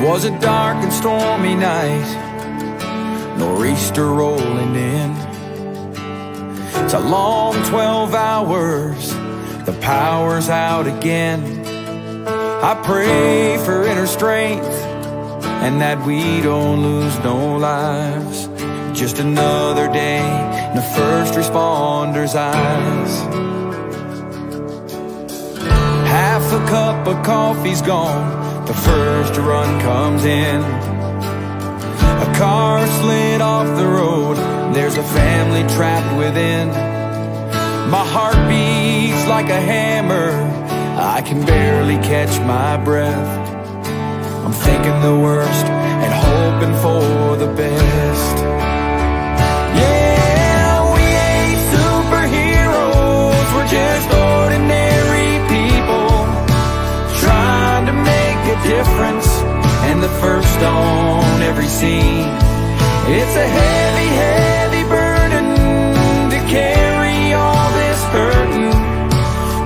was a dark and stormy night, nor'easter rolling in. It's a long 12 hours, the power's out again. I pray for inner strength and that we don't lose no lives. Just another day in the first responders' eyes. Half a cup of coffee's gone, the first run comes in. A car slid off the road, there's a family trapped within. My heart beats like a hammer, I can barely catch my breath. I'm thinking the worst and hoping for the best. Yeah, we ain't superheroes, we're just ordinary people trying to make a difference, and the first on every scene. It's a heavy, heavy burden to carry all this burden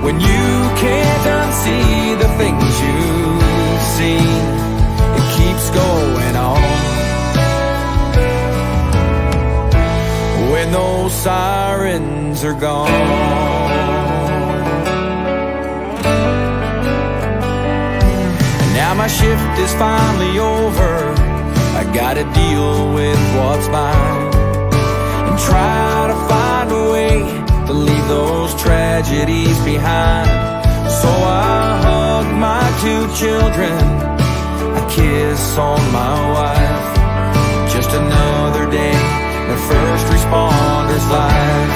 when you can't unsee the things you've seen. It keeps going on. When those sirens are gone. Now my shift is finally over, I gotta deal with what's mine and try to find a way to leave those tragedies behind. So I hug my 2 children, I kiss on my wife. Just another day in the first responder's life.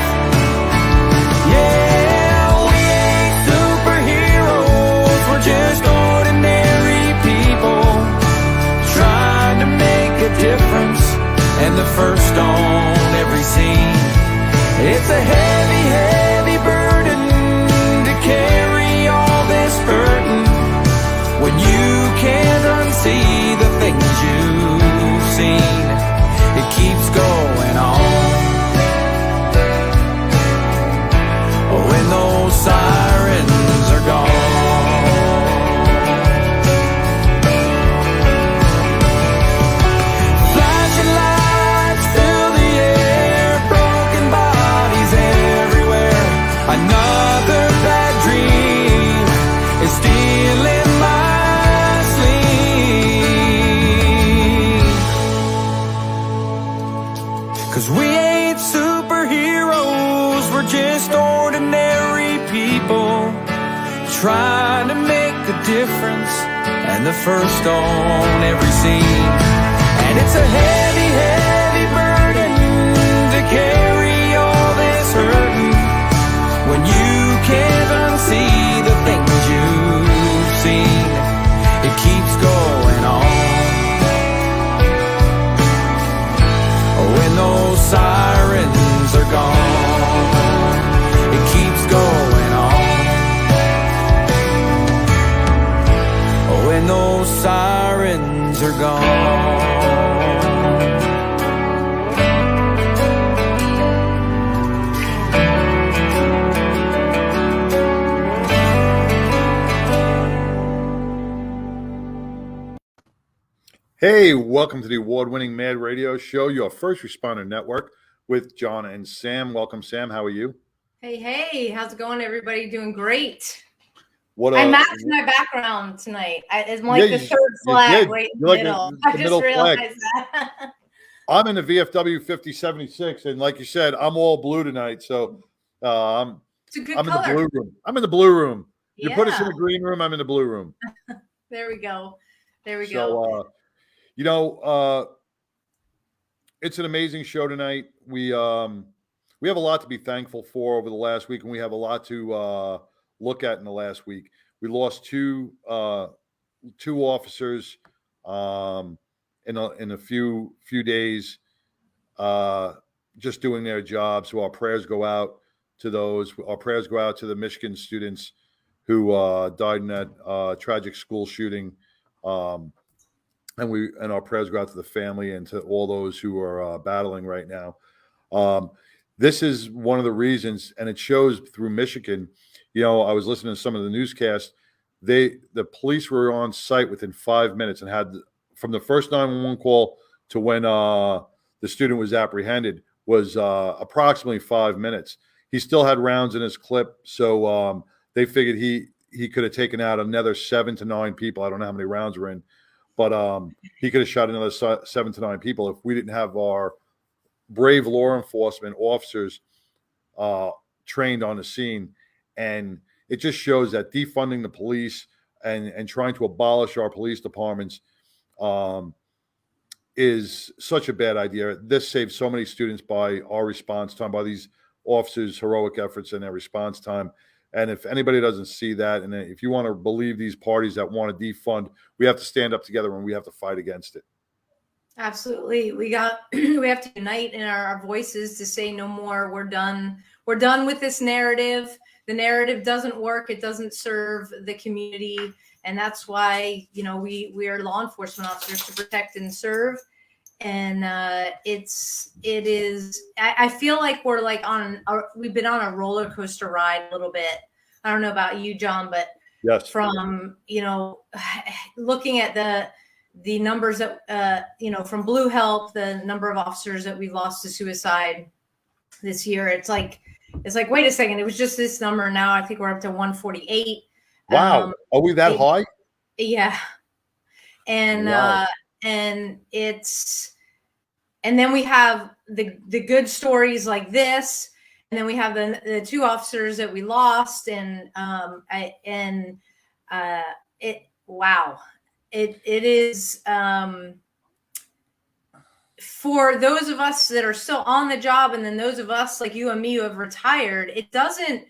Yeah, we ain't superheroes, we're just ordinary people trying to make a difference, and the first on every scene. It's a heavy, heavy burden to carry all this burden when you can't unsee the things you've seen. It keeps going on. When those sirens are gone. Flashing lights fill the air, broken bodies everywhere. Another bad dream is stealing my sleep. 'Cause we ain't superheroes, we're just ordinary people trying to make a difference, and the first on every scene. And it's a heavy, heavy burden to carry all this hurting when you can't unsee the things you've seen. It keeps going on. When those sirens are gone, it keeps going on. When those sirens are gone. Hey, welcome to the award-winning Mad Radio Show, your first responder network with John and Sam. Welcome, Sam. How are you? Hey, how's it going, everybody? Doing great. What I matched my background tonight. It's like the third flag right in the middle. I just realized that. I'm in the VFW 5076, and like you said, I'm all blue tonight. So I'm in the blue room. I'm in the blue room. You put us in the green room, I'm in the blue room. There we go. So, it's an amazing show tonight. We have a lot to be thankful for over the last week, and we have a lot to look at in the last week. We lost two officers in a few days, just doing their job. So our prayers go out to those. Our prayers go out to the Michigan students who died in that tragic school shooting. And our prayers go out to the family and to all those who are battling right now. This is one of the reasons, and it shows through Michigan. You know, I was listening to some of the newscasts. The police were on site within 5 minutes and had from the first 911 call to when the student was apprehended was approximately 5 minutes. He still had rounds in his clip, so they figured he could have taken out another 7 to 9 people. I don't know how many rounds were in, but he could have shot another 7 to 9 people if we didn't have our brave law enforcement officers trained on the scene. And it just shows that defunding the police and trying to abolish our police departments is such a bad idea. This saves so many students by our response time, by these officers' heroic efforts and their response time. And if anybody doesn't see that, and if you want to believe these parties that want to defund, we have to stand up together and we have to fight against it. Absolutely. We have to unite in our voices to say no more. We're done. We're done with this narrative. The narrative doesn't work. It doesn't serve the community. And that's why, we are law enforcement officers to protect and serve. And it is, I feel like we're like we've been on a roller coaster ride a little bit. I don't know about you, John, but yes, from, looking at the numbers that, from Blue Help, the number of officers that we've lost to suicide this year, it's like, wait a second, it was just this number. Now I think we're up to 148. Wow. Are we that high? Yeah. And, wow. And then we have the good stories like this. And then we have the 2 officers that we lost. And, it is, for those of us that are still on the job, and then those of us like you and me who have retired, it doesn't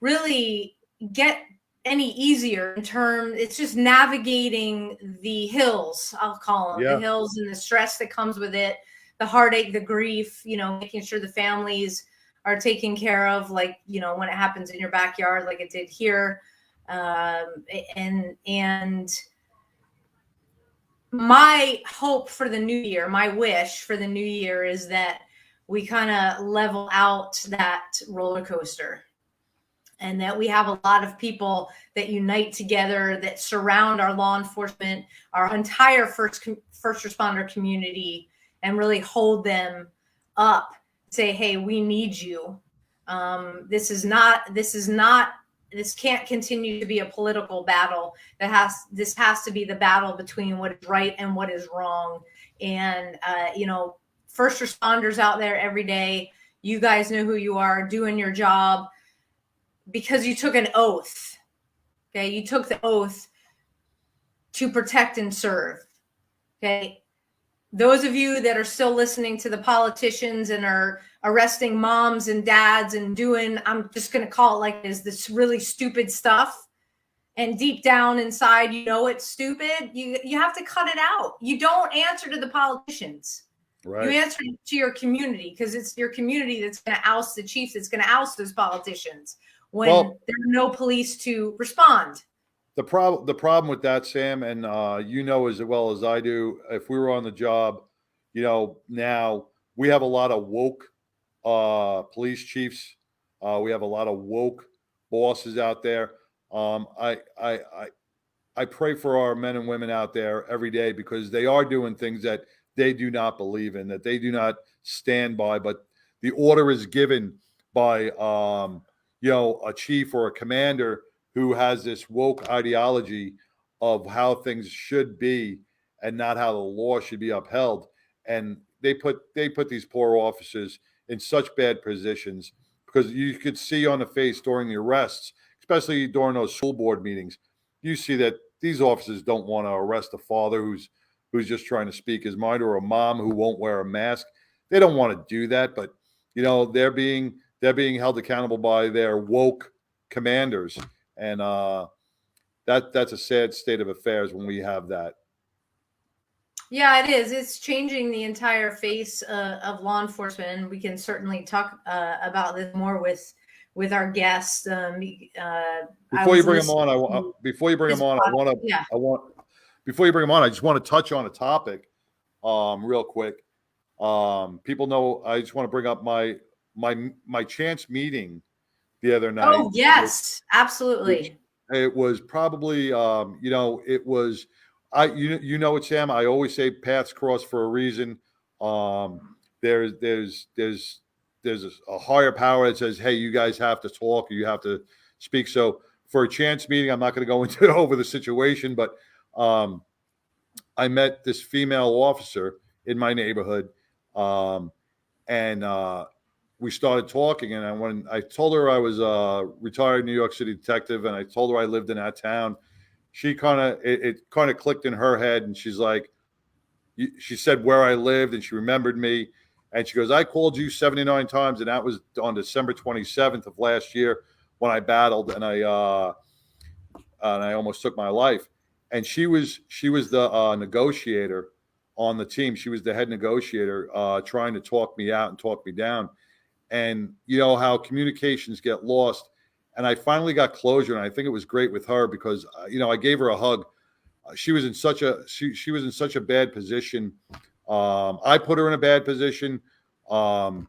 really get any easier in terms. It's just navigating the hills, I'll call them, the hills, and the stress that comes with it, the heartache, the grief, making sure the families are taken care of, like, when it happens in your backyard, like it did here. And my hope for the new year, my wish for the new year is that we kind of level out that roller coaster, and that we have a lot of people that unite together, that surround our law enforcement, our entire first responder community, and really hold them up, say, hey, we need you. This can't continue to be a political battle. This has to be the battle between what is right and what is wrong. And, first responders out there every day, you guys know who you are, doing your job because you took an oath. Okay. You took the oath to protect and serve. Okay. Those of you that are still listening to the politicians and are arresting moms and dads and doing, I'm just going to call it like this really stupid stuff. And deep down inside, it's stupid. You have to cut it out. You don't answer to the politicians. Right. You answer to your community, because it's your community that's going to oust the chief, that's going to oust those politicians when there are no police to respond. The problem with that, Sam, and as well as I do, if we were on the job, now we have a lot of woke police chiefs. We have a lot of woke bosses out there. I pray for our men and women out there every day, because they are doing things that they do not believe in, that they do not stand by, but the order is given by a chief or a commander who has this woke ideology of how things should be and not how the law should be upheld. And they put these poor officers in such bad positions, because you could see on the face during the arrests, especially during those school board meetings, you see that these officers don't want to arrest a father who's just trying to speak his mind, or a mom who won't wear a mask. They don't want to do that, but they're being held accountable by their woke commanders. And that's a sad state of affairs when we have that. Yeah, it is. It's changing the entire face of law enforcement, and we can certainly talk about this more with our guests. Before you bring them on, I just want to touch on a topic, real quick. People know I just want to bring up my chance meeting the other night. Oh yes, absolutely. It was probably, it was you know it, Sam. I always say paths cross for a reason. There's a higher power that says, hey, you guys have to talk, or you have to speak. So for a chance meeting, I'm not going to go into over the situation, but I met this female officer in my neighborhood, and we started talking. And when I told her I was a retired New York City detective, and I told her I lived in that town, she it kind of clicked in her head, and she's like, she said where I lived, and she remembered me, and she goes, I called you 79 times, and that was on December 27th of last year when I battled, and I almost took my life. And she was the negotiator on the team. She was the head negotiator, trying to talk me out and talk me down. And you know how communications get lost. And I finally got closure, and I think it was great with her because I gave her a hug. She was in such a bad position. I put her in a bad position. The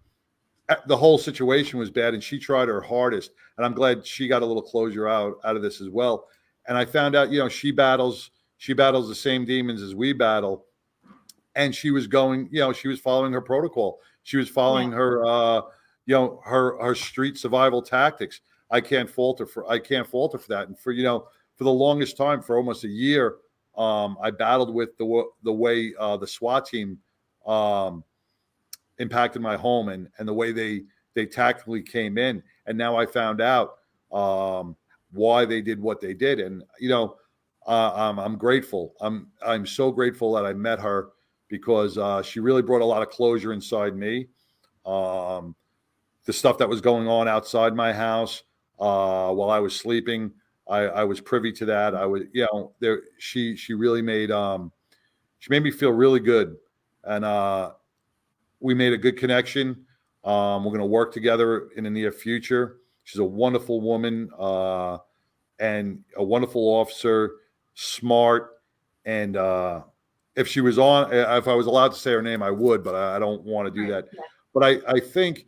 whole situation was bad, and she tried her hardest. And I'm glad she got a little closure out of this as well. And I found out, she battles the same demons as we battle. And she was going, she was following her protocol. She was following her, her street survival tactics. I can't fault her for that. And for the longest time, for almost a year, I battled with the way the SWAT team impacted my home and the way they tactically came in. And now I found out why they did what they did. And I'm grateful. I'm so grateful that I met her because she really brought a lot of closure inside me. The stuff that was going on outside my house while I was sleeping, I was privy to that. I was, she really made me feel really good, and we made a good connection. We're going to work together in the near future. She's a wonderful woman and a wonderful officer, smart, and if I was allowed to say her name, I would, but I don't want to do that. Yeah. But I think,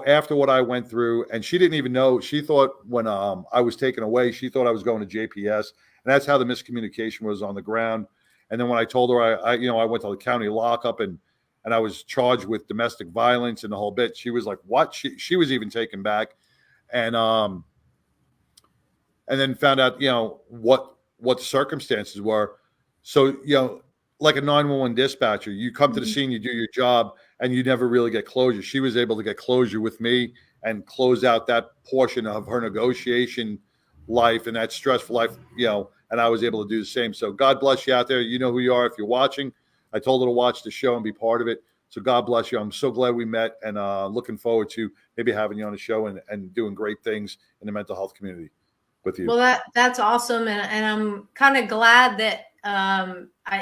after what I went through, and she didn't even know, she thought when I was taken away, she thought I was going to JPS, and that's how the miscommunication was on the ground. And then when I told her I went to the county lockup and I was charged with domestic violence and the whole bit, she was like, what? She was even taken back. And then found out, what the circumstances were. So, like a 911 dispatcher, you come to the scene, you do your job, and you never really get closure. She was able to get closure with me and close out that portion of her negotiation life and that stressful life, and I was able to do the same. So God bless you out there. You know who you are if you're watching. I told her to watch the show and be part of it. So God bless you. I'm so glad we met, and looking forward to maybe having you on the show and doing great things in the mental health community with you. Well, that's awesome. And I'm kind of glad that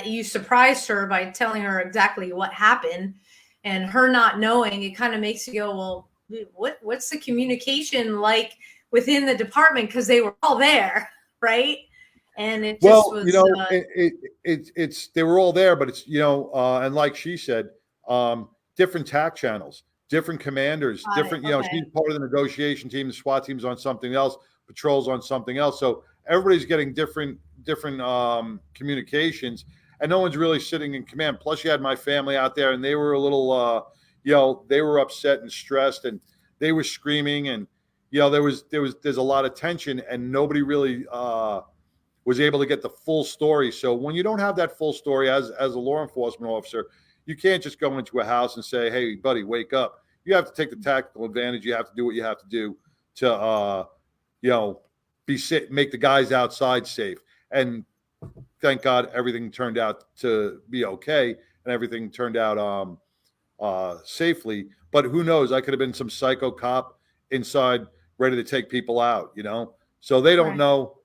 you surprised her by telling her exactly what happened, and her not knowing. It kind of makes you go, well, what's the communication like within the department? Because they were all there, right? And it just was, it's they were all there, but it's, and like she said, different TAC channels, different commanders, different, she's part of the negotiation team, the SWAT team's on something else, patrols on something else. So everybody's getting different communications, and no one's really sitting in command. Plus you had my family out there, and they were a little, they were upset and stressed, and they were screaming, and, there's a lot of tension, and nobody really, was able to get the full story. So when you don't have that full story as a law enforcement officer, you can't just go into a house and say, hey, buddy, wake up. You have to take the tactical advantage. You have to do what you have to do to, be safe, make the guys outside safe. And thank God everything turned out to be okay, and everything turned out safely. But who knows? I could have been some psycho cop inside ready to take people out, So they don't know.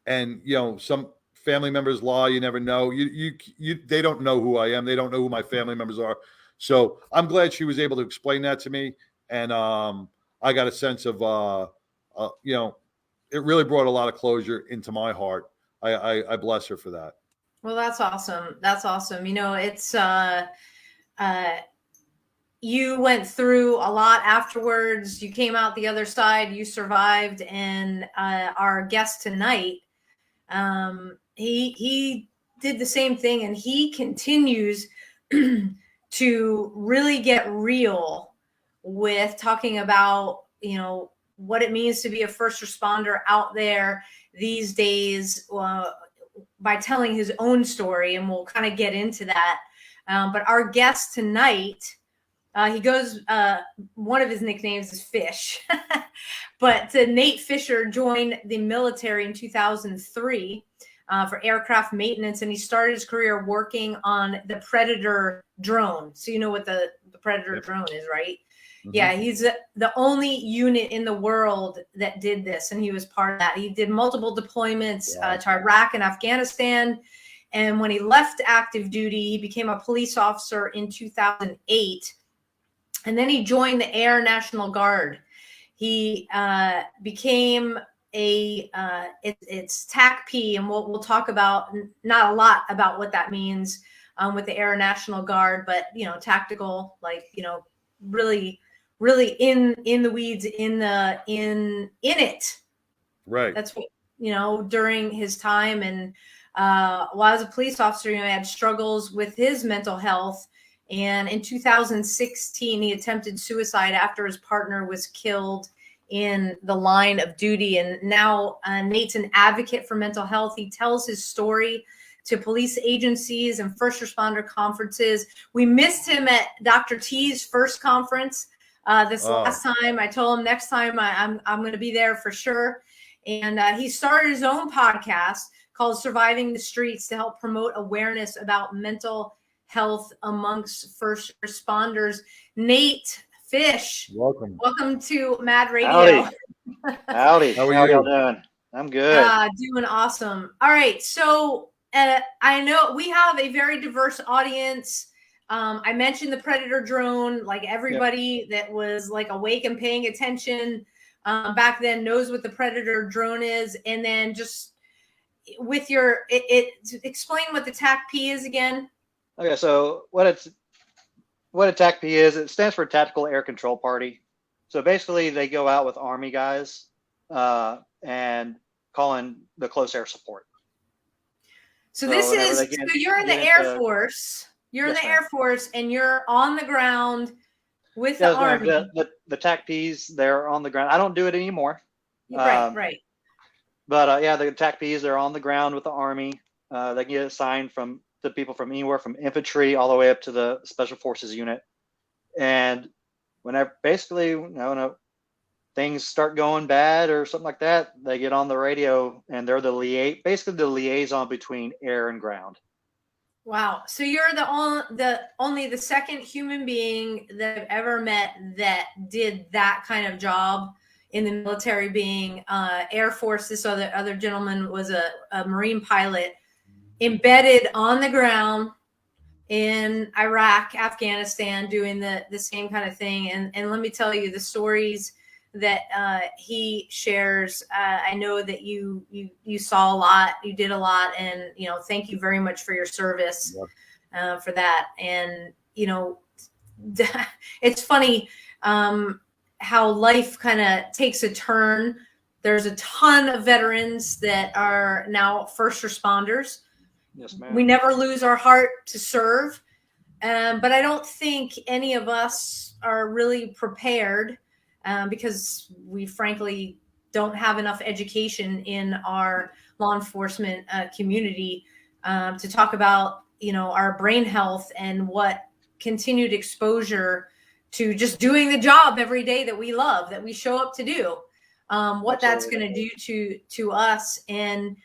And some family members lie. You never know. They don't know who I am. They don't know who my family members are. So I'm glad she was able to explain that to me, and I got a sense of it really brought a lot of closure into my heart. I bless her for that. Well, that's awesome. That's awesome. It's you went through a lot afterwards. You came out the other side. You survived, and our guest tonight, he did the same thing, and he continues to really get real with talking about, what it means to be a first responder out there these days, by telling his own story, and we'll kind of get into that. But our guest tonight, he goes, one of his nicknames is Fish, but Nate Fisher joined the military in 2003 for aircraft maintenance, and he started his career working on the Predator drone. So you know what the Predator drone is, right? Mm-hmm. Yeah, he's the only unit in the world that did this, and he was part of that. He did multiple deployments to Iraq and Afghanistan, and when he left active duty, he became a police officer in 2008, and then he joined the Air National Guard. He became it's TACP, and we'll talk about, not a lot about what that means with the Air National Guard, but tactical, really in the weeds, in it. Right. That's what during his time, and while I was a police officer, he had struggles with his mental health. And in 2016, he attempted suicide after his partner was killed in the line of duty. And now Nate's an advocate for mental health. He tells his story to police agencies and first responder conferences. We missed him at Dr. T's first conference last time. I told him next time I'm going to be there for sure. And he started his own podcast called Surviving the Streets to help promote awareness about mental health amongst first responders. Nate Fish, welcome to Mad Radio. Howdy. How are y'all doing? I'm good. Doing awesome. All right, so I know we have a very diverse audience. I mentioned the Predator drone. Like everybody that was awake and paying attention back then knows what the Predator drone is. And then just with explain what the TACP is again. Okay, so what a TACP is, it stands for Tactical Air Control Party. So basically they go out with Army guys and call in the close air support. So you're in the Air Force. You're in the Air Force, and you're on the ground with the Army. The TACPs, they're on the ground. I don't do it anymore. Right. But the TACPs, they're on the ground with the Army. They get assigned to people from anywhere from infantry all the way up to the Special Forces unit. And whenever when things start going bad or something like that, they get on the radio, and they're the liaison between air and ground. Wow. So you're only the second human being that I've ever met that did that kind of job in the military, being Air Force. This other gentleman was a Marine pilot embedded on the ground in Iraq, Afghanistan, doing the same kind of thing. And let me tell you, the stories that he shares, I know that you saw a lot, you did a lot, and thank you very much for your service for that. And it's funny how life kind of takes a turn. There's a ton of veterans that are now first responders. Yes, ma'am. We never lose our heart to serve, but I don't think any of us are really prepared because we frankly don't have enough education in our law enforcement community to talk about our brain health and what continued exposure to just doing the job every day that we love, that we show up to do, what that's going to do to us. And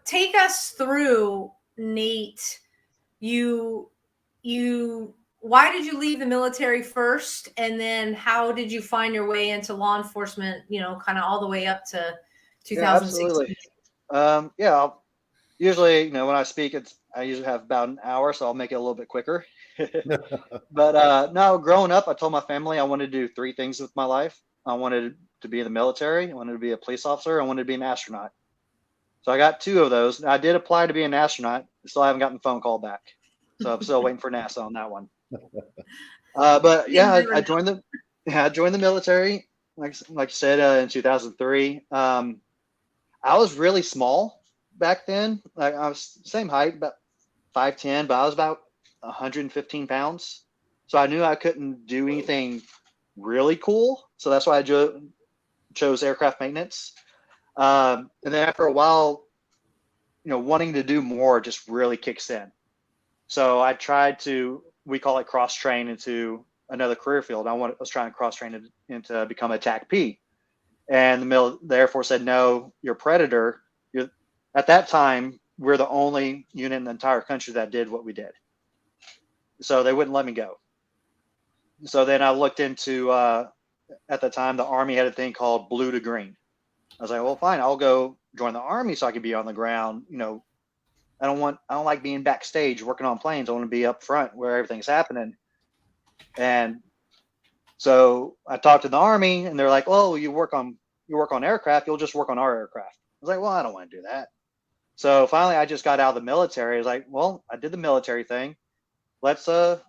take us through, Nate. Why did you leave the military first, and then how did you find your way into law enforcement? Kind of all the way up to 2016. Yeah, usually, when I speak, I usually have about an hour, so I'll make it a little bit quicker. But no, growing up, I told my family I wanted to do 3 things with my life. I wanted to be in the military. I wanted to be a police officer. I wanted to be an astronaut. So I got 2 of those. I did apply to be an astronaut. Still haven't gotten a phone call back. So I'm still waiting for NASA on that one. But yeah, I joined the military. Like you said, in 2003. I was really small. back then. I was same height, about 5'10", but I was about 115 pounds. So I knew I couldn't do anything really cool. So that's why I chose aircraft maintenance. And then after a while, wanting to do more just really kicks in. So I tried to, we call it cross train into another career field. I was trying to cross train into become a TAC-P. And the Air Force said, no, you're Predator. At that time, we're the only unit in the entire country that did what we did. So they wouldn't let me go. So then I looked into, at the time, the Army had a thing called blue to green. I was like, well, fine, I'll go join the Army so I can be on the ground. I don't like being backstage working on planes. I want to be up front where everything's happening. And so I talked to the Army, and they're like, oh, you work on aircraft, you'll just work on our aircraft. I was like, well, I don't want to do that. So finally I just got out of the military. I was like, well, I did the military thing. Let's go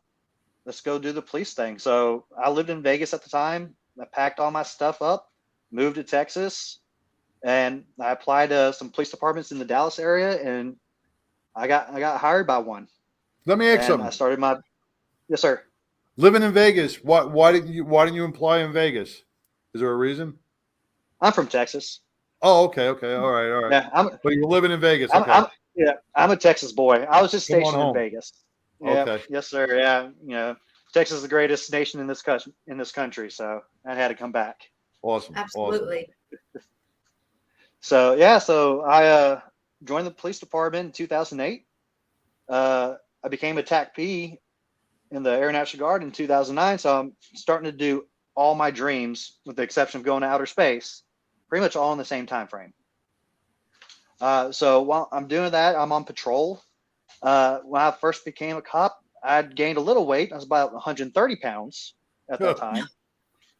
do the police thing. So I lived in Vegas at the time. I packed all my stuff up, moved to Texas, and I applied to some police departments in the Dallas area, and I got hired by one. Let me ask something. I started my, yes, sir. Living in Vegas, why didn't you apply in Vegas? Is there a reason? I'm from Texas. Oh, okay, all right. Yeah, but you're living in Vegas. Okay. I'm a Texas boy. I was just Come on stationed in home. Vegas. Yeah, Okay. yes, sir. Yeah, Texas is the greatest nation in this country, so I had to come back. Awesome. Absolutely. So yeah, so I joined the police department in 2008. I became a TAC-P in the Air National Guard in 2009. So I'm starting to do all my dreams, with the exception of going to outer space, pretty much all in the same time frame. So while I'm doing that, I'm on patrol. When I first became a cop, I'd gained a little weight. I was about 130 pounds at that time.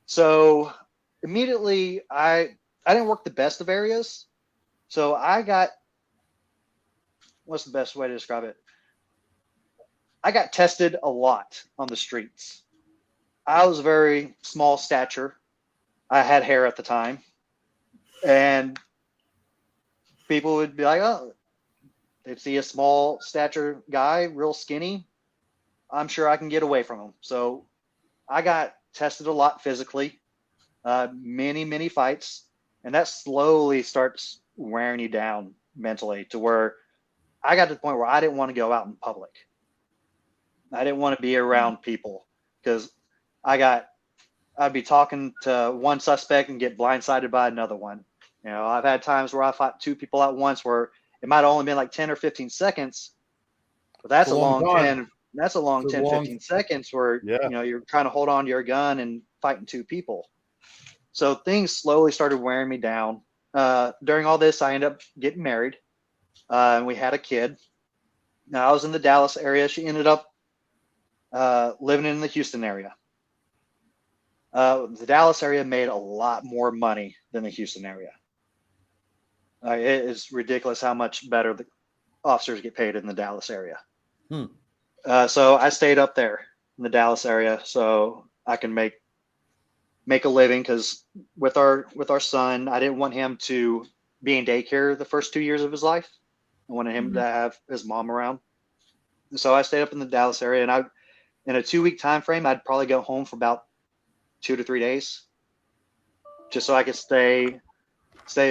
So immediately I didn't work the best of areas. So I got, what's the best way to describe it? I got tested a lot on the streets. I was very small stature. I had hair at the time. And people would be like, oh, they'd see a small stature guy, real skinny. I'm sure I can get away from him. So I got tested a lot physically, many fights. And that slowly starts wearing you down mentally, to where I got to the point where I didn't want to go out in public. I didn't want to be around people, because I'd be talking to one suspect and get blindsided by another one. I've had times where I fought two people at once where it might have only been like 10 or 15 seconds, but that's a long 15 seconds where, you're trying to hold on to your gun and fighting two people. So things slowly started wearing me down. During all this, I ended up getting married, and we had a kid. Now I was in the Dallas area. She ended up living in the Houston area. The Dallas area made a lot more money than the Houston area. It is ridiculous how much better the officers get paid in the Dallas area. So I stayed up there in the Dallas area so I can make a living, because with our son, I didn't want him to be in daycare the first 2 years of his life. I wanted him to have his mom around. So I stayed up in the Dallas area, and in a 2-week time frame, I'd probably go home for about 2 to 3 days, just so I could stay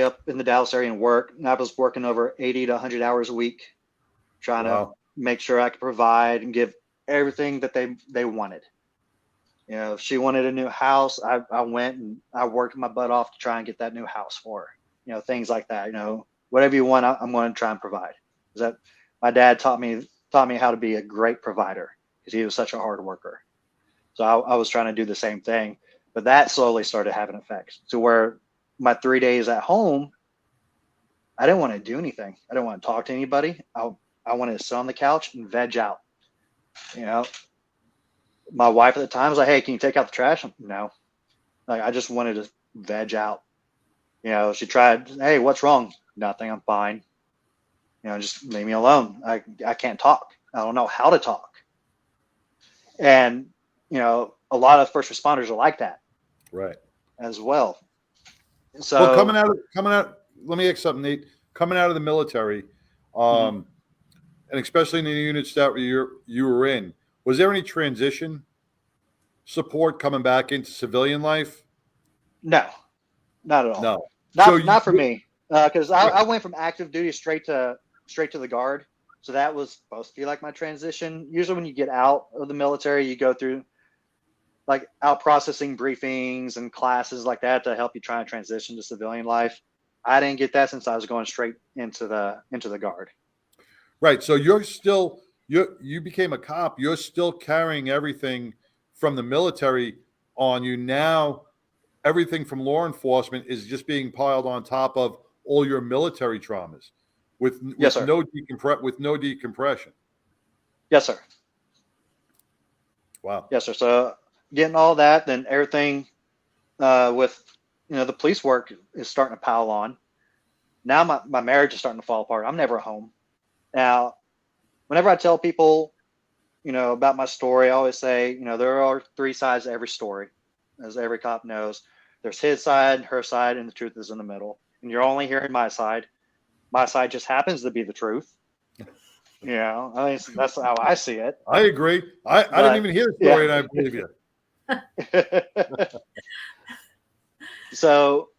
up in the Dallas area and work. And I was working over 80 to 100 hours a week, trying to make sure I could provide and give everything that they wanted. If she wanted a new house, I went and I worked my butt off to try and get that new house for her. Things like that. Whatever you want, I'm going to try and provide. My dad taught me how to be a great provider, because he was such a hard worker. So I was trying to do the same thing, but that slowly started having effects to where my 3 days at home, I didn't want to do anything. I didn't want to talk to anybody. I wanted to sit on the couch and veg out. My wife at the time was like, hey, can you take out the trash? No. I just wanted to veg out. She tried, hey, what's wrong? Nothing, I'm fine. Just leave me alone. I can't talk. I don't know how to talk. And, a lot of first responders are like that. Right. As well. So coming out, let me ask something, Nate. coming out of the military, and especially in the units that you were in, was there any transition support coming back into civilian life? No, not at all. No, Not for me, because I went from active duty straight to the Guard. So that was supposed to be like my transition. Usually when you get out of the military, you go through like out processing briefings and classes like that to help you try and transition to civilian life. I didn't get that since I was going straight into the Guard. right. So you became a cop. You're still carrying everything from the military on you now. Everything from law enforcement is just being piled on top of all your military traumas with Yes, sir. no decompression. Yes, sir. Wow. Yes, sir. So getting all that, then everything with the police work is starting to pile on. Now my marriage is starting to fall apart. I'm never home. Now, whenever I tell people, about my story, I always say, there are three sides to every story, as every cop knows. There's his side, her side, and the truth is in the middle. And you're only hearing my side. My side just happens to be the truth. That's how I see it. I agree. I didn't even hear the story, and I believe you. So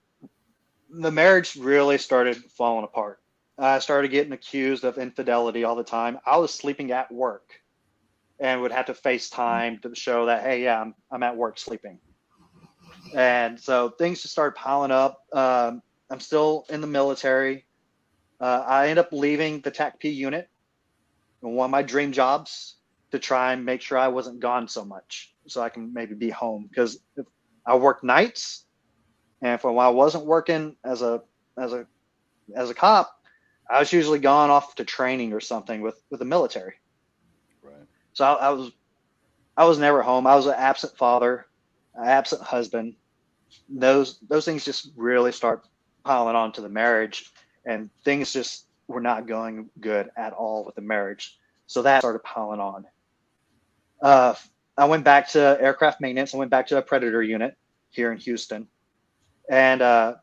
the marriage really started falling apart. I started getting accused of infidelity all the time. I was sleeping at work and would have to FaceTime to show that, hey, yeah, I'm at work sleeping. And so things just started piling up. I'm still in the military. I ended up leaving the TACP unit, one of my dream jobs, to try and make sure I wasn't gone so much, so I can maybe be home. Because I worked nights, and when I wasn't working as a cop, I was usually gone off to training or something with the military. Right. So I was never home. I was an absent father, an absent husband. Those things just really start piling on to the marriage, and things just were not going good at all with the marriage. So that started piling on. I went back to aircraft maintenance. I went back to a Predator unit here in Houston, and I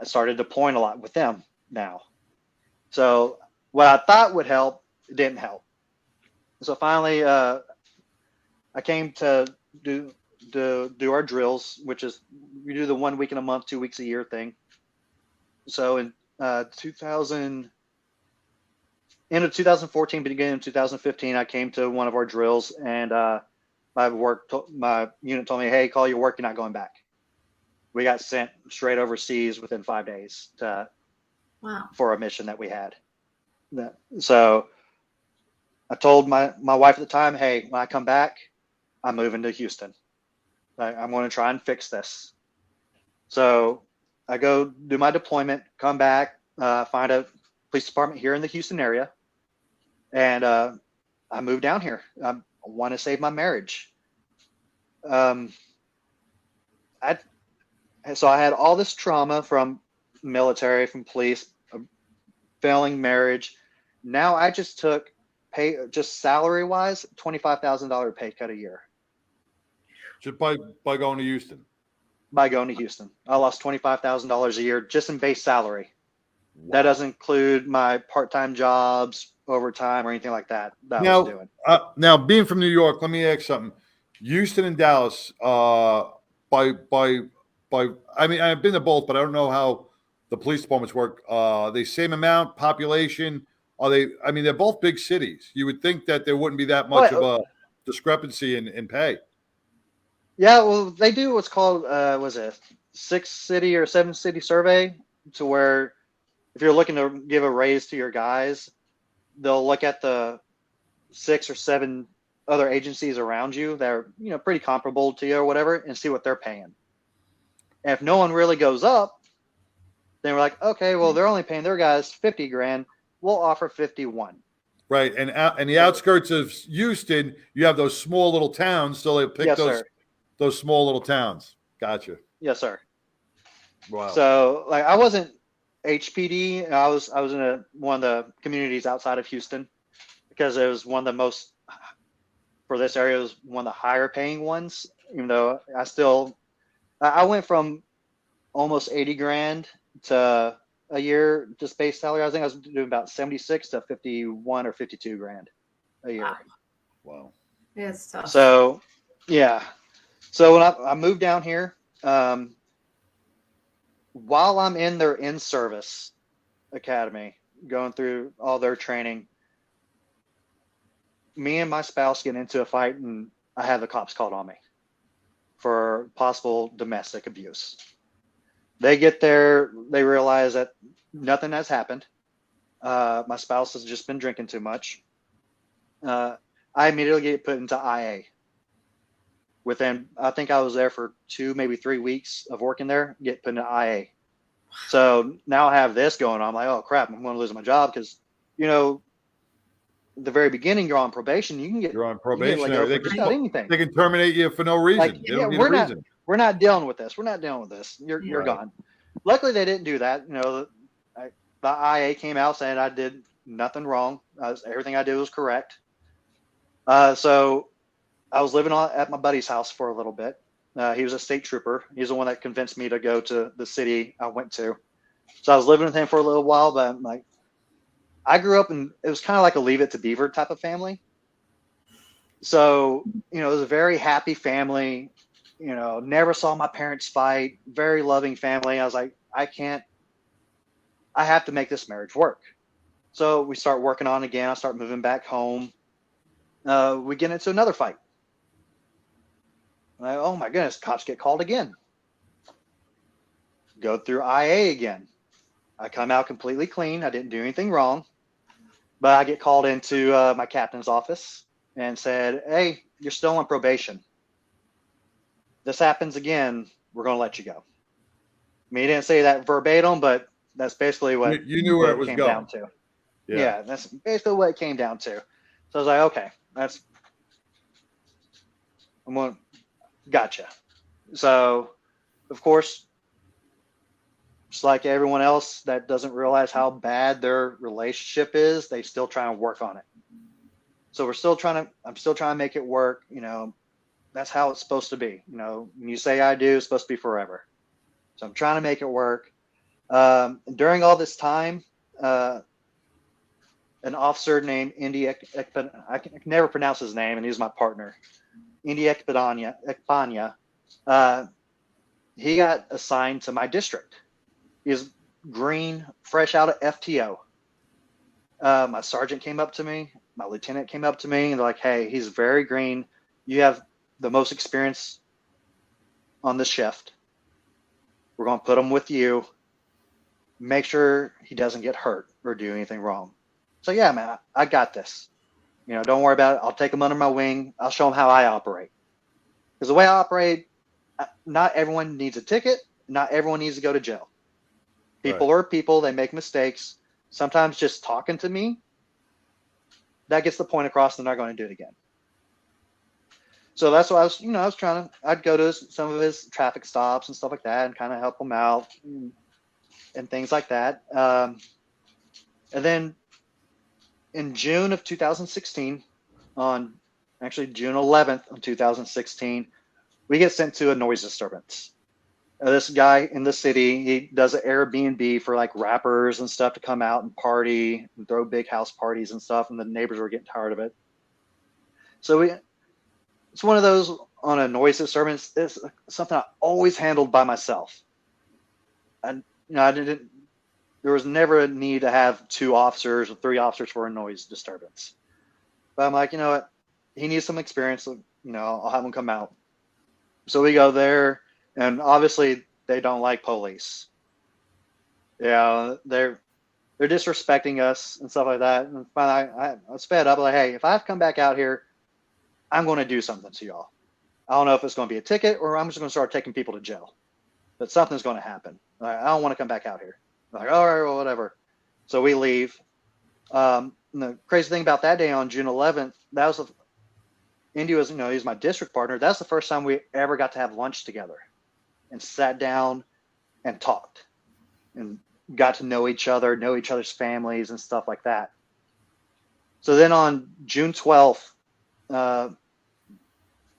started deploying a lot with them now. So what I thought would help, it didn't help. So finally, I came to do our drills, which is we do the 1 week in a month, 2 weeks a year thing. So in end of 2014, beginning of 2015, I came to one of our drills, and my unit told me, "Hey, call your work. You're not going back." We got sent straight overseas within 5 days for a mission that we had. So I told my wife at the time, "Hey, when I come back, I'm moving to Houston. I'm going to try and fix this." So I go do my deployment, come back, find a police department here in the Houston area, and I moved down here. I want to save my marriage. So I had all this trauma from military, from police, a failing marriage. Now I just took salary-wise, $25,000 pay cut a year. Just by going to Houston. By going to Houston, I lost $25,000 a year just in base salary. Wow. That doesn't include my part-time jobs, overtime, or anything like that I was doing. Now, being from New York, let me ask something. Houston and Dallas, I mean, I've been to both, but I don't know how the police departments work. They same amount, population? Are they? I mean, they're both big cities. You would think that there wouldn't be that much of a discrepancy in pay. Yeah, well, they do what's called, 6-city or 7-city survey, to where if you're looking to give a raise to your guys, they'll look at the 6 or 7 other agencies around you that are, pretty comparable to you or whatever, and see what they're paying. And if no one really goes up, then we're like, okay, well, they're only paying their guys $50,000. We'll offer 51. Right, and the outskirts of Houston, you have those small little towns, so they pick those small little towns. Gotcha. Yes, sir. Wow. So, I wasn't HPD. I was in one of the communities outside of Houston, because it was one of the most, for this area, it was one of the higher paying ones. Even though I went from almost $80,000 to a year, just base salary. I think I was doing about 76 to 51 or 52 grand a year. Wow. It's tough. So, yeah. So when I moved down here, while I'm in their in-service academy, going through all their training, me and my spouse get into a fight, and I have the cops called on me for possible domestic abuse. They get there, they realize that nothing has happened. My spouse has just been drinking too much. I immediately get put into IA. Within, I think I was there for 2, maybe 3 weeks of working there, get put into IA. So now I have this going on. I'm like, oh crap, I'm going to lose my job because, you know, the very beginning you're on probation. You can get You're on probation. they can terminate you for no reason. Like, they don't need a reason. We're not dealing with this. We're not dealing with this. You're Right. gone. Luckily, they didn't do that. You know, the IA came out saying I did nothing wrong. Everything I did was correct. So I was living at my buddy's house for a little bit. He was a state trooper. He's the one that convinced me to go to the city I went to. So I was living with him for a little while, but I'm like, I grew up in, it was kind of like a Leave It to Beaver type of family. So, you know, it was a very happy family, you know, never saw my parents fight, very loving family. I was like, I have to make this marriage work. So we start working on it again. I start moving back home. We get into another fight. Like, oh my goodness, cops get called again. Go through IA again. I come out completely clean. I didn't do anything wrong. But I get called into my captain's office and said, hey, you're still on probation. This happens again, we're going to let you go. I mean, he didn't say that verbatim, but that's basically what you knew where it was came going down to. Yeah, that's basically what it came down to. So I was like, okay, gotcha. So, of course, just like everyone else that doesn't realize how bad their relationship is, they still trying to work on it. So I'm still trying to make it work. You know, that's how it's supposed to be. You know, when you say I do, it's supposed to be forever. So I'm trying to make it work. During all this time, an officer named Indy Ekpanya, I can never pronounce his name, and he's my partner, Indy Ekpanya, he got assigned to my district. He's green, fresh out of FTO. My sergeant came up to me, my lieutenant came up to me, and they're like, hey, he's very green. You have the most experience on the shift. We're going to put him with you. Make sure he doesn't get hurt or do anything wrong. So yeah, man, I got this. You know, don't worry about it. I'll take him under my wing. I'll show him how I operate. Because the way I operate, not everyone needs a ticket. Not everyone needs to go to jail. People are people. They make mistakes. Sometimes just talking to me, that gets the point across, and they're not going to do it again. So that's why I'd go to some of his traffic stops and stuff like that and kind of help him out and things like that. And then in June of 2016, on actually June 11th of 2016, we get sent to a noise disturbance. This guy in the city, he does an Airbnb for like rappers and stuff to come out and party and throw big house parties and stuff, and the neighbors were getting tired of it. So it's one of those on a noise disturbance. It's something I always handled by myself. And there was never a need to have 2 officers or 3 officers for a noise disturbance. But I'm like, you know what? He needs some experience. So, you know, I'll have him come out. So we go there, and obviously they don't like police. Yeah, they're disrespecting us and stuff like that. And finally, I was fed up. Like, hey, if I have to come back out here, I'm going to do something to y'all. I don't know if it's going to be a ticket or I'm just going to start taking people to jail. But something's going to happen. Like, I don't want to come back out here. Like, all right, well, whatever. So we leave. The crazy thing about that day on June 11th, Indy was, he's my district partner. That's the first time we ever got to have lunch together and sat down and talked and got to know each other's families and stuff like that. So then on June 12th,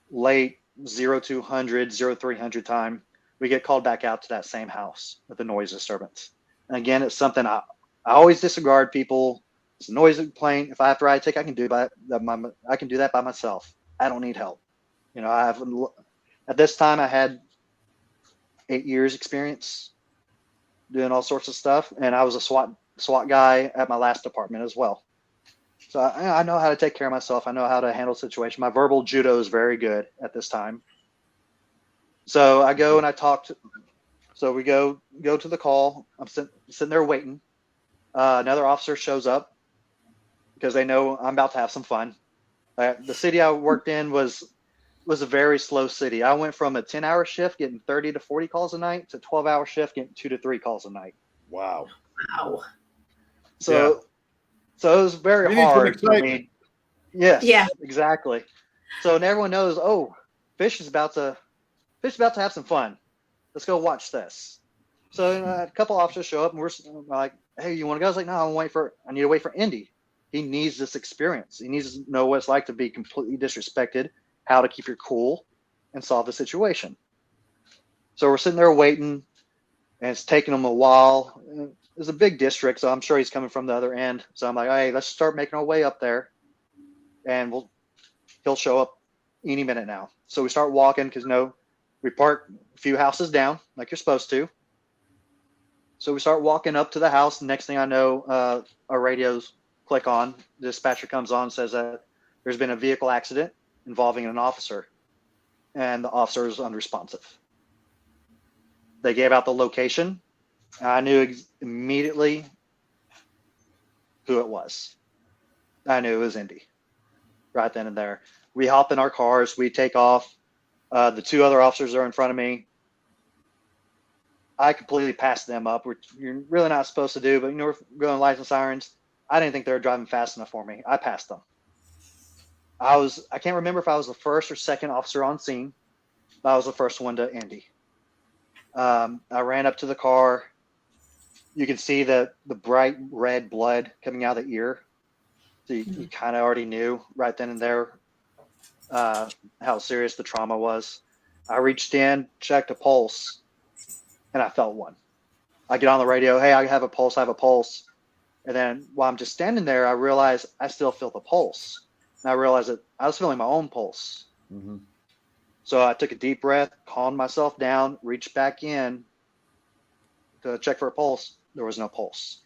late 0200, 0300 time, we get called back out to that same house with the noise disturbance. And again, it's something I always disregard people. It's a noise complaint. If I have to write a ticket, I can do that by myself. I don't need help. You know, at this time I had 8 years experience doing all sorts of stuff, and I was a SWAT guy at my last department as well. So I know how to take care of myself. I know how to handle situation. My verbal judo is very good at this time. So I go and I talk to. So we go to the call. I'm sitting there waiting. Another officer shows up because they know I'm about to have some fun. The city I worked in was a very slow city. I went from a 10-hour shift getting 30 to 40 calls a night to 12-hour shift getting 2 to 3 calls a night. Wow. So it was very hard for me. Yes. Yeah. Exactly. So and everyone knows, oh, Fish is about to have some fun. Let's go watch this. So a couple officers show up and we're like, hey, you want to go? I was like, no, I need to wait for Indy. He needs this experience. He needs to know what it's like to be completely disrespected, how to keep your cool and solve the situation. So we're sitting there waiting, and it's taking him a while. It's a big district, so I'm sure he's coming from the other end. So I'm like, hey, let's start making our way up there, and he'll show up any minute now. So we start walking because we park a few houses down like you're supposed to. So we start walking up to the house. Next thing I know, our radios click on. The dispatcher comes on and says that there's been a vehicle accident involving an officer, and the officer is unresponsive. They gave out the location. I knew immediately who it was. I knew it was Indy right then and there. We hop in our cars. We take off. The 2 other officers are in front of me. I completely passed them up, which you're really not supposed to do, but we're going lights and sirens. I didn't think they were driving fast enough for me. I passed them. I can't remember if I was the first or second officer on scene, but I was the first one to Indy. I ran up to the car. You can see the bright red blood coming out of the ear. So you kind of already knew right then and there how serious the trauma was. I reached in, checked a pulse, and I felt one. I get on the radio, hey, I have a pulse. And then while I'm just standing there, I realize I still feel the pulse. And I realized that I was feeling my own pulse. Mm-hmm. So I took a deep breath, calmed myself down, reached back in to check for a pulse. There was no pulse.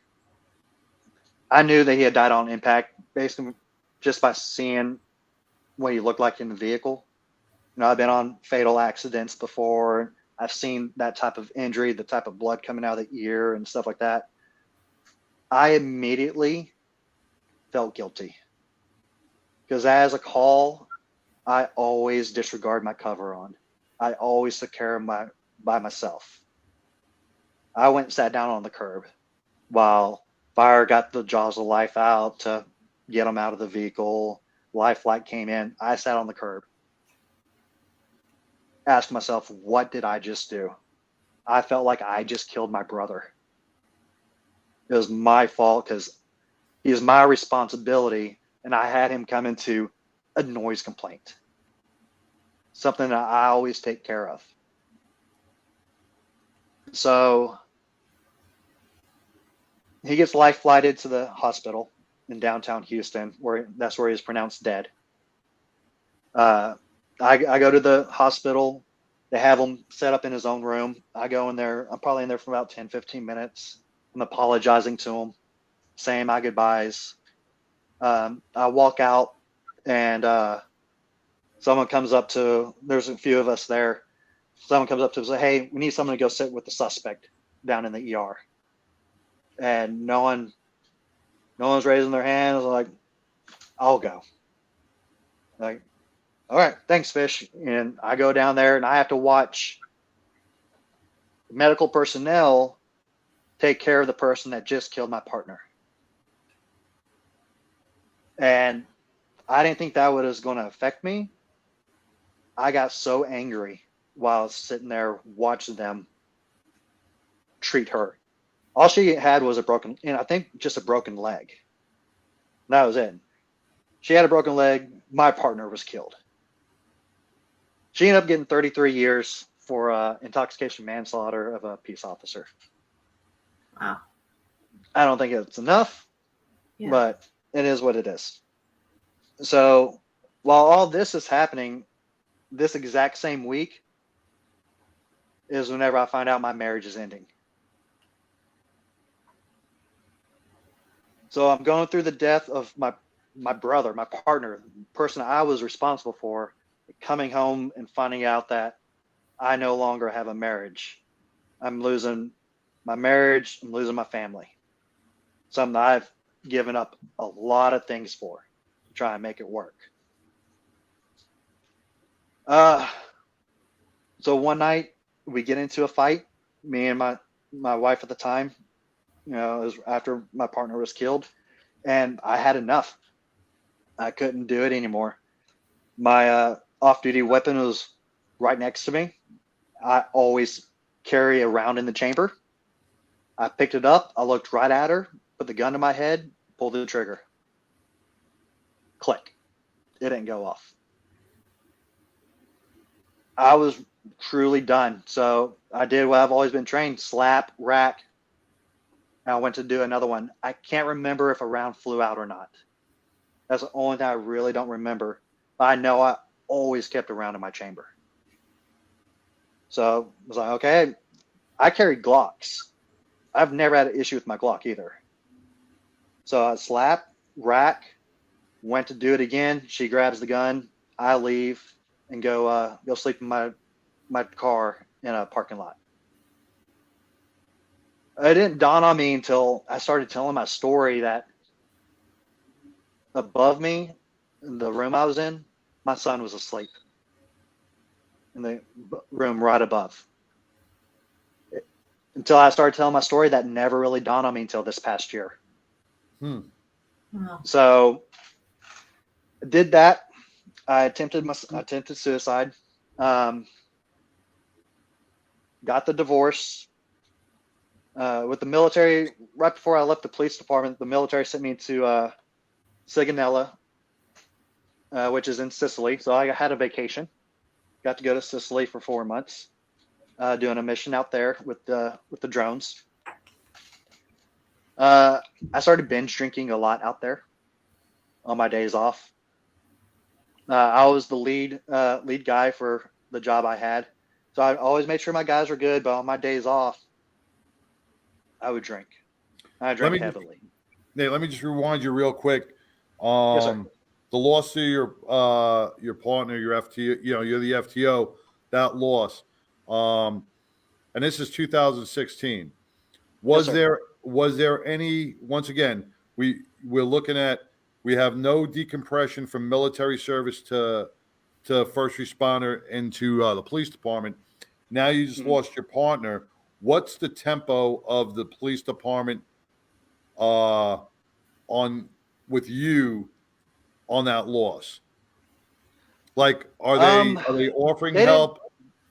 I knew that he had died on impact basically just by seeing what he looked like in the vehicle. I've been on fatal accidents before. I've seen that type of injury, the type of blood coming out of the ear and stuff like that. I immediately felt guilty because as a call, I always disregard my cover on. I always took care of by myself. I went and sat down on the curb while fire got the jaws of life out to get them out of the vehicle. Life flight came in. I sat on the curb. Asked myself, what did I just do? I felt like I just killed my brother. It was my fault because he was my responsibility, and I had him come into a noise complaint. Something that I always take care of. So he gets life flighted to the hospital in downtown Houston, that's where he was pronounced dead. I go to the hospital. They have him set up in his own room. I go in there. I'm probably in there for about 10, 15 minutes. I'm apologizing to him, saying my goodbyes. I walk out, and someone comes up to, there's a few of us there. Someone comes up to us and says, hey, we need someone to go sit with the suspect down in the ER. And no one's raising their hands. I'm like, I'll go. Like, all right, thanks, Fish. And I go down there, and I have to watch medical personnel take care of the person that just killed my partner. And I didn't think that was going to affect me. I got so angry while I was sitting there watching them treat her. All she had was I think just a broken leg. That was it. She had a broken leg. My partner was killed. She ended up getting 33 years for intoxication manslaughter of a peace officer. Wow. I don't think it's enough, Yeah. but it is what it is. So while all this is happening, this exact same week is whenever I find out my marriage is ending. So I'm going through the death of my brother, my partner, the person I was responsible for, coming home and finding out that I no longer have a marriage. I'm losing my marriage. I'm losing my family. Something that I've given up a lot of things for to try and make it work. So one night we get into a fight, me and my wife at the time. You know, it was after my partner was killed, and I had enough. I couldn't do it anymore. My off-duty weapon was right next to me. I always carry around in the chamber. I picked it up. I looked right at her, put the gun to my head, pulled the trigger. Click. It didn't go off. I was truly done. So I did what I've always been trained: slap, rack. And I went to do another one. I can't remember if a round flew out or not. That's the only thing I really don't remember. But I know I always kept a round in my chamber. So I was like, okay, I carried Glocks. I've never had an issue with my Glock either. So I slap, rack, went to do it again. She grabs the gun. I leave and go sleep in my car in a parking lot. It didn't dawn on me until I started telling my story that above me, in the room I was in, my son was asleep in the room right above. Until I started telling my story, that never really dawned on me until this past year. Wow. So I did that. I attempted suicide. Got the divorce. With the military, right before I left the police department, the military sent me to Sigonella, which is in Sicily. So I had a vacation. Got to go to Sicily for 4 months, doing a mission out there with the drones. I started binge drinking a lot out there on my days off. I was the lead guy for the job I had, so I always made sure my guys were good. But on my days off, I would drink. I drank heavily. Nate, let me just rewind you real quick. Yes, sir. The loss to your partner, your FTO, you're the FTO, that loss. And this is 2016. Was there any, once again, we're looking at, we have no decompression from military service to first responder into the police department. Now you just lost your partner. What's the tempo of the police department with you on that loss? Like, are they offering help?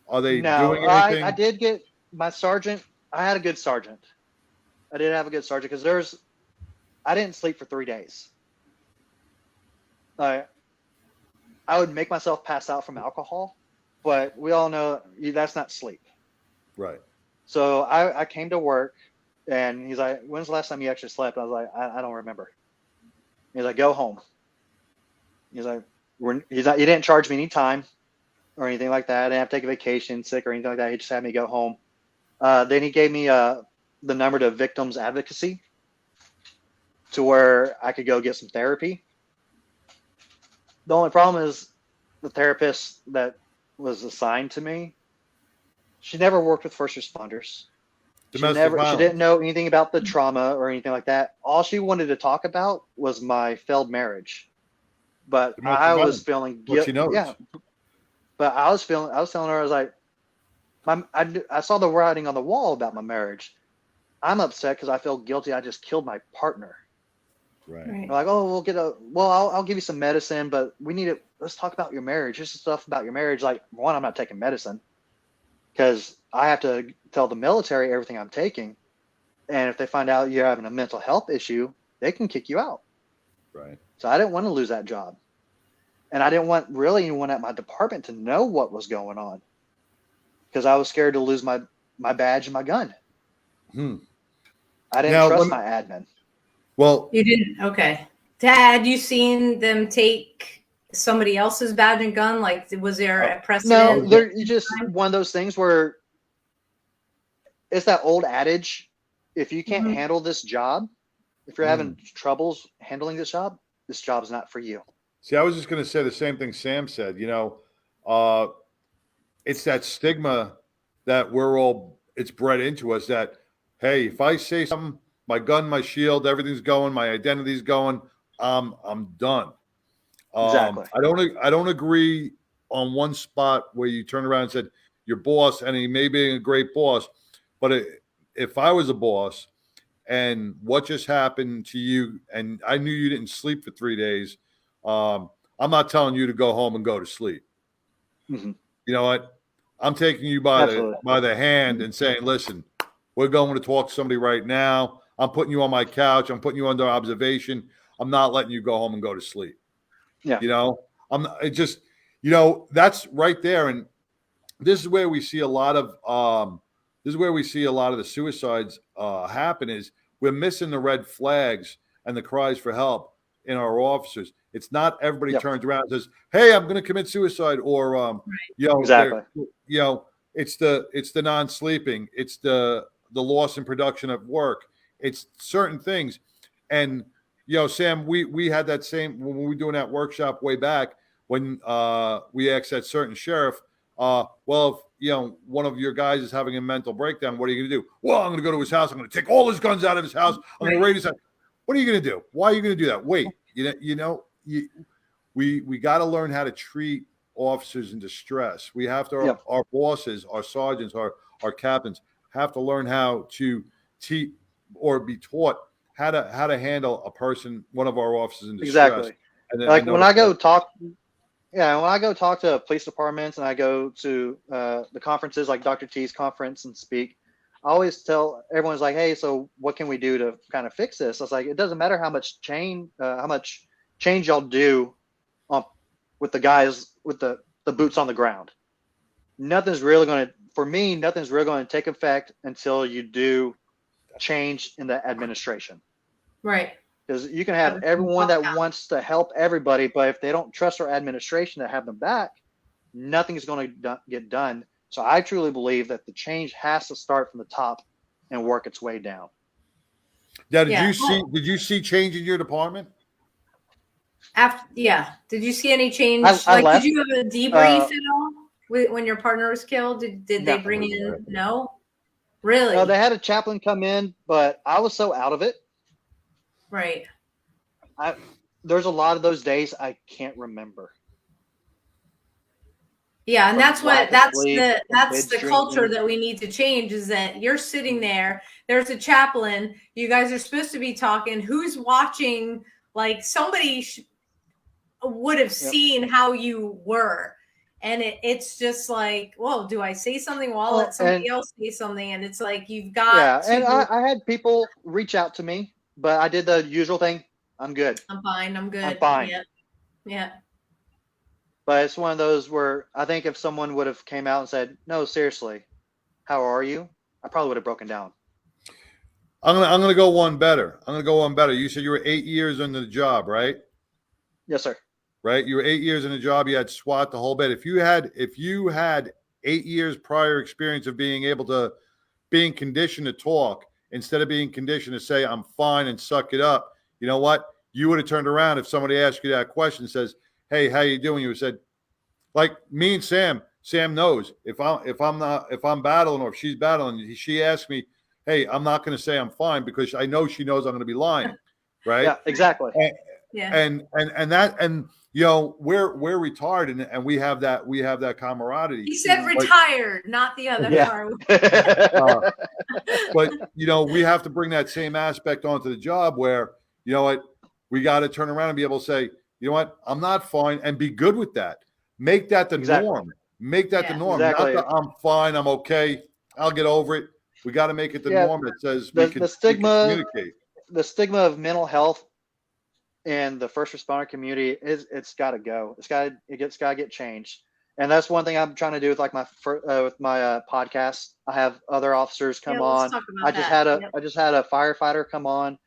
Are they doing anything? I did get my sergeant. I had a good sergeant. I did have a good sergeant because I didn't sleep for 3 days. I would make myself pass out from alcohol, but we all know that's not sleep. Right. So I came to work, and he's like, "When's the last time you actually slept?" I was like, "I don't remember." He's like, "Go home." He's like, "You didn't charge me any time or anything like that. I didn't have to take a vacation, sick or anything like that. He just had me go home." Then he gave me the number to Victims Advocacy to where I could go get some therapy. The only problem is the therapist that was assigned to me, she never worked with first responders. She didn't know anything about the trauma or anything like that. All she wanted to talk about was my failed marriage. But I was feeling guilty. Yeah. But I was telling her, I was like, I saw the writing on the wall about my marriage. I'm upset because I feel guilty. I just killed my partner. Right. They're like, "Oh, I'll give you some medicine, but let's talk about your marriage. Just stuff about your marriage." Like, one, I'm not taking medicine because I have to tell the military everything I'm taking. And if they find out you're having a mental health issue, they can kick you out. Right. So I didn't want to lose that job. And I didn't want really anyone at my department to know what was going on because I was scared to lose my badge and my gun. I didn't Now, trust let my admin. Well, You didn't? Okay. Had you seen them take somebody else's badge and gun? Like, was there a No, precedent? they're just one of those things where it's that old adage: if you can't Mhm. handle this job, if you're having troubles handling this job's not for you. see, I was just going to say the same thing Sam said. It's that stigma that it's bred into us that, hey, if I say something, my gun, my shield, everything's going, my identity's going, I'm done. Exactly. I don't agree on one spot where you turn around and said your boss, and he may be a great boss, but if I was a boss and what just happened to you, and I knew you didn't sleep for 3 days, I'm not telling you to go home and go to sleep. Mhm. You know what? I'm taking you by Absolutely. the hand and saying, listen, we're going to talk to somebody right now. I'm putting you on my couch. I'm putting you under observation. I'm not letting you go home and go to sleep. Yeah. It just, that's right there. And this is where we see a lot of the suicides happen is we're missing the red flags and the cries for help in our officers. It's not everybody Yep. turns around and says, hey, I'm going to commit suicide, or Exactly. it's the non-sleeping, it's the loss in production at work, it's certain things. And Sam, we had that same when we were doing that workshop way back when we asked that certain sheriff, well, if one of your guys is having a mental breakdown, what are you going to do? Well, I'm going to go to his house. I'm going to take all his guns out of his house. I'm going to raid his house. What are you going to do? Why are you going to do that? Wait, we got to learn how to treat officers in distress. We have to, our bosses, our sergeants, our captains have to learn how to teach or be taught how to handle a person, one of our officers in distress. Exactly. And then, like when I go talk to police departments and I go to the conferences like Dr. T's conference and speak, I always tell everyone's like, hey, so what can we do to kind of fix this? I was like, it doesn't matter how much change y'all do with the guys with the boots on the ground. Nothing's really going to take effect until you do change in the administration. Right. Because you can have everyone that wants to help everybody, but if they don't trust our administration to have them back, nothing's going to get done. So I truly believe that the change has to start from the top and work its way down. Yeah. Did you see change in your department? Did you see any change? Did you have a debrief at all when your partner was killed? Did they bring in? No, really? They had a chaplain come in, but I was so out of it. Right. There's a lot of those days I can't remember. Yeah, and that's the culture that we need to change, is that you're sitting there, there's a chaplain, you guys are supposed to be talking, who's watching? Like, somebody would have seen how you were. And it's just like, well, do I say something? Well, I'll let somebody else say something. And it's like, you've got and I had people reach out to me, but I did the usual thing. I'm good. I'm fine. I'm good. I'm fine. Yeah. But it's one of those where I think if someone would have came out and said, no, seriously, how are you? I probably would have broken down. I'm gonna go one better. You said you were 8 years into the job, right? Yes, sir. Right? You were 8 years in the job. You had SWAT the whole bit. If you had 8 years prior experience of being conditioned to talk instead of being conditioned to say, I'm fine and suck it up, you know what? You would have turned around if somebody asked you that question and says, hey, how you doing? You would have said, like me and Sam knows if I'm battling or if she's battling, she asks me, hey, I'm not going to say I'm fine because I know she knows I'm going to be lying. Right. Yeah, exactly. And we're retired and we have that camaraderie. He said retired, not the other part. But we have to bring that same aspect onto the job where, we got to turn around and be able to say, you know what, I'm not fine, and be good with that. Make that the norm. Make that the norm. Exactly. Not that I'm fine, I'm okay, I'll get over it. We got to make it the norm that says we can communicate. The stigma of mental health in the first responder community it's got to go. It's got to get changed. And that's one thing I'm trying to do with like my podcast. I have other officers come let's on. talk about I just had a firefighter come on,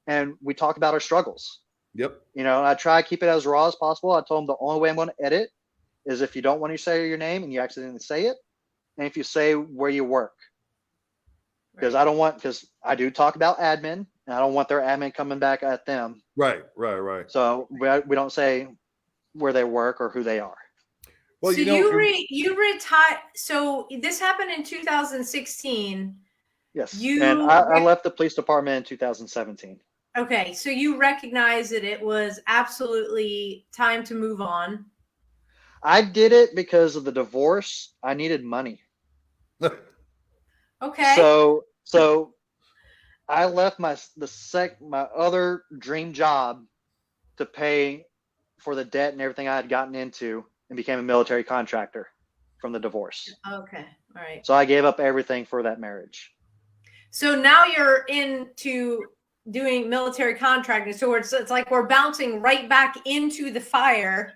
and we talk about our struggles. Yep. You know, I try to keep it as raw as possible. I told him the only way I'm going to edit is if you don't want to say your name and you accidentally say it, and if you say where you work, because because I do talk about admin, and I don't want their admin coming back at them. Right. So we don't say where they work or who they are. Well, so you retired. So this happened in 2016. Yes. And I left the police department in 2017. Okay. So you recognize that it was absolutely time to move on. I did it because of the divorce. I needed money. Okay. So I left my other dream job to pay for the debt and everything I had gotten into, and became a military contractor from the divorce. Okay. All right. So I gave up everything for that marriage. So now you're into doing military contracting. So it's like we're bouncing right back into the fire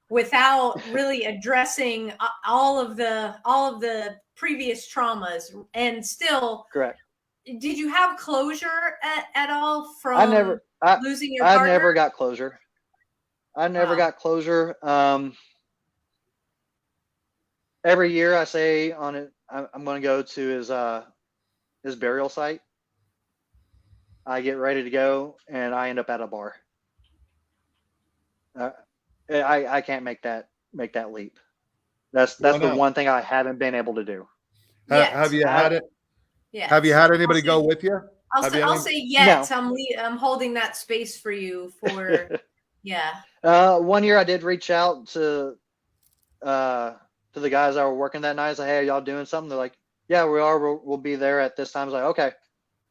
without really addressing all of the previous traumas. And still, correct. Did you have closure at all from losing your partner? I never got closure. Got closure. Every year I say on it, I'm going to go to his burial site. I get ready to go, and I end up at a bar. I can't make that leap. That's the one thing I haven't been able to do. Have you had it? Yeah. Have you had anybody go with you? I'll say yes. No. I'm holding that space for you for yeah. 1 year I did reach out to the guys that were working that night. I said, "Hey, are y'all doing something?" They're like, "Yeah, we are. We'll be there at this time." I was like, "Okay,"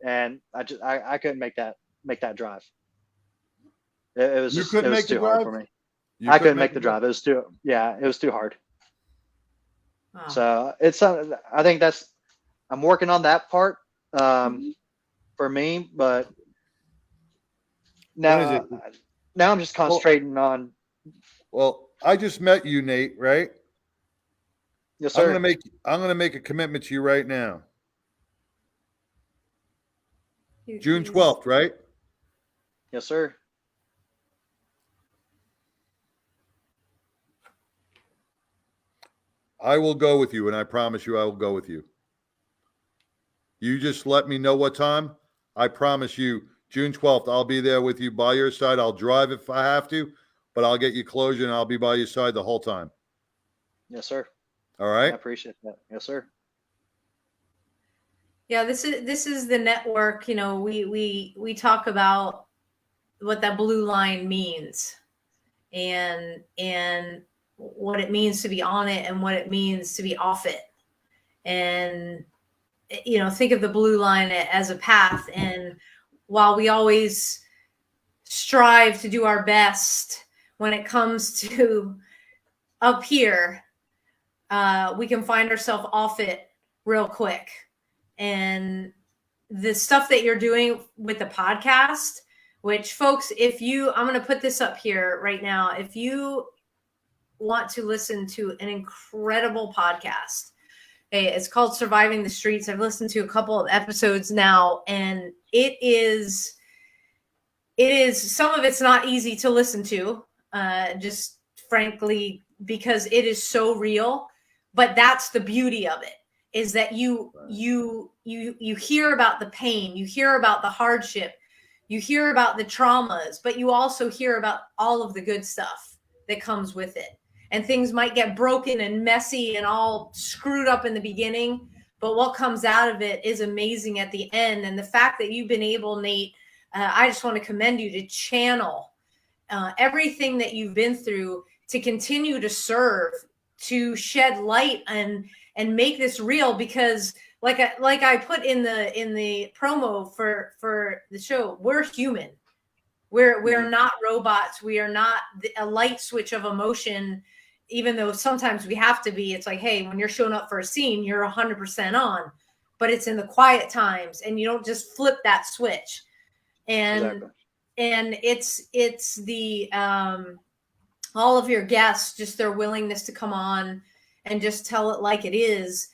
and I couldn't make that drive. It was too hard for me. I couldn't make the drive. It was too hard. Oh. So it's I think I'm working on that part for me, but now I'm just concentrating on. Well, I just met you, Nate, right? Yes, sir. I'm gonna make a commitment to you right now. June 12th, right? Yes, sir. I will go with you, and I promise you I will go with you. You just let me know what time. I promise you, June 12th, I'll be there with you by your side. I'll drive if I have to, but I'll get you closure, and I'll be by your side the whole time. Yes, sir. All right. I appreciate that. Yes, sir. Yeah, this is the network. You know, we talk about what that blue line means, and what it means to be on it, and what it means to be off it. And you know, think of the blue line as a path. And while we always strive to do our best when it comes to up here, we can find ourselves off it real quick. And the stuff that you're doing with the podcast, which folks, I'm going to put this up here right now. If you want to listen to an incredible podcast, it's called Surviving the Streets. I've listened to a couple of episodes now, and it is some of it's not easy to listen to, just frankly, because it is so real. But that's the beauty of it, is that you hear about the pain, you hear about the hardship, you hear about the traumas, but you also hear about all of the good stuff that comes with it. And things might get broken and messy and all screwed up in the beginning, but what comes out of it is amazing at the end. And the fact that you've been able, Nate, I just want to commend you to channel everything that you've been through to continue to serve, to shed light and make this real. Because like I put in the promo for the show, we're human. We're not robots. We are not a light switch of emotion. Even though sometimes we have to be, it's like, hey, when you're showing up for a scene, you're 100% on, but it's in the quiet times, and you don't just flip that switch. And exactly. And it's the all of your guests, just their willingness to come on and just tell it like it is.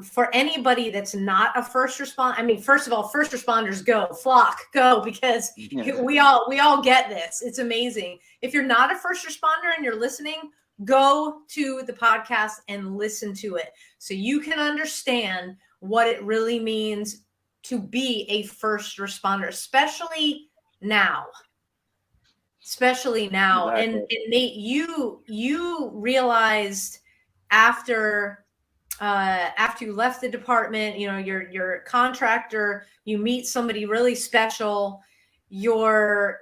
For anybody that's not a first responder, I mean, first of all, first responders go, flock, go, because we all get this. It's amazing. If you're not a first responder and you're listening, go to the podcast and listen to it so you can understand what it really means to be a first responder, especially now. Exactly. And Nate, you realized after you left the department, you know, you're a contractor, you meet somebody really special, you're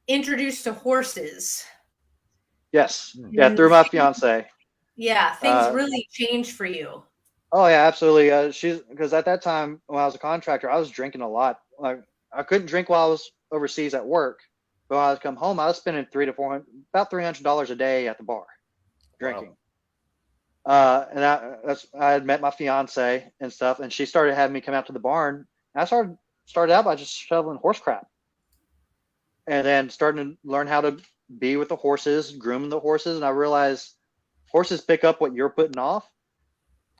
introduced to horses. Yes. Yeah, through my fiance. Yeah, things really changed for you. Oh yeah, absolutely. Because at that time when I was a contractor, I was drinking a lot. Like I couldn't drink while I was overseas at work, but when I would come home, I was spending about $300 a day at the bar drinking. Wow. And I had met my fiance and stuff, and she started having me come out to the barn. And I started out by just shoveling horse crap, and then starting to learn how to be with the horses, grooming the horses, and I realized horses pick up what you're putting off.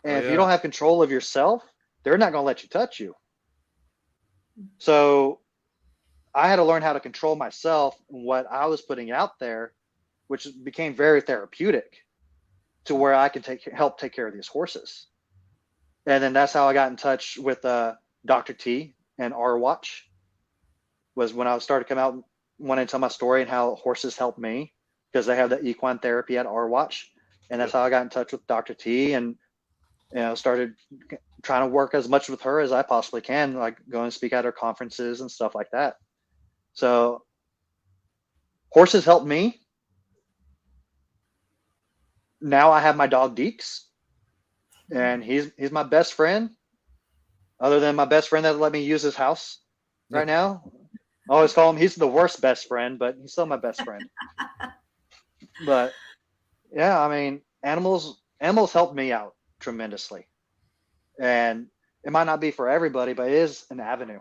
And if you don't have control of yourself, they're not going to let you touch you. So I had to learn how to control myself and what I was putting out there, which became very therapeutic to where I could help take care of these horses. And then that's how I got in touch with Dr. T and R Watch, was when I started to come out and wanted to tell my story and how horses helped me, because they have the equine therapy at R Watch. And that's how I got in touch with Dr. T, and started trying to work as much with her as I possibly can, like going and speak at her conferences and stuff like that. So horses helped me. Now I have my dog Deeks, and he's my best friend, other than my best friend that let me use his house right now. I always call him, he's the worst best friend, but he's still my best friend. But yeah, I mean, animals help me out tremendously, and it might not be for everybody, but it is an avenue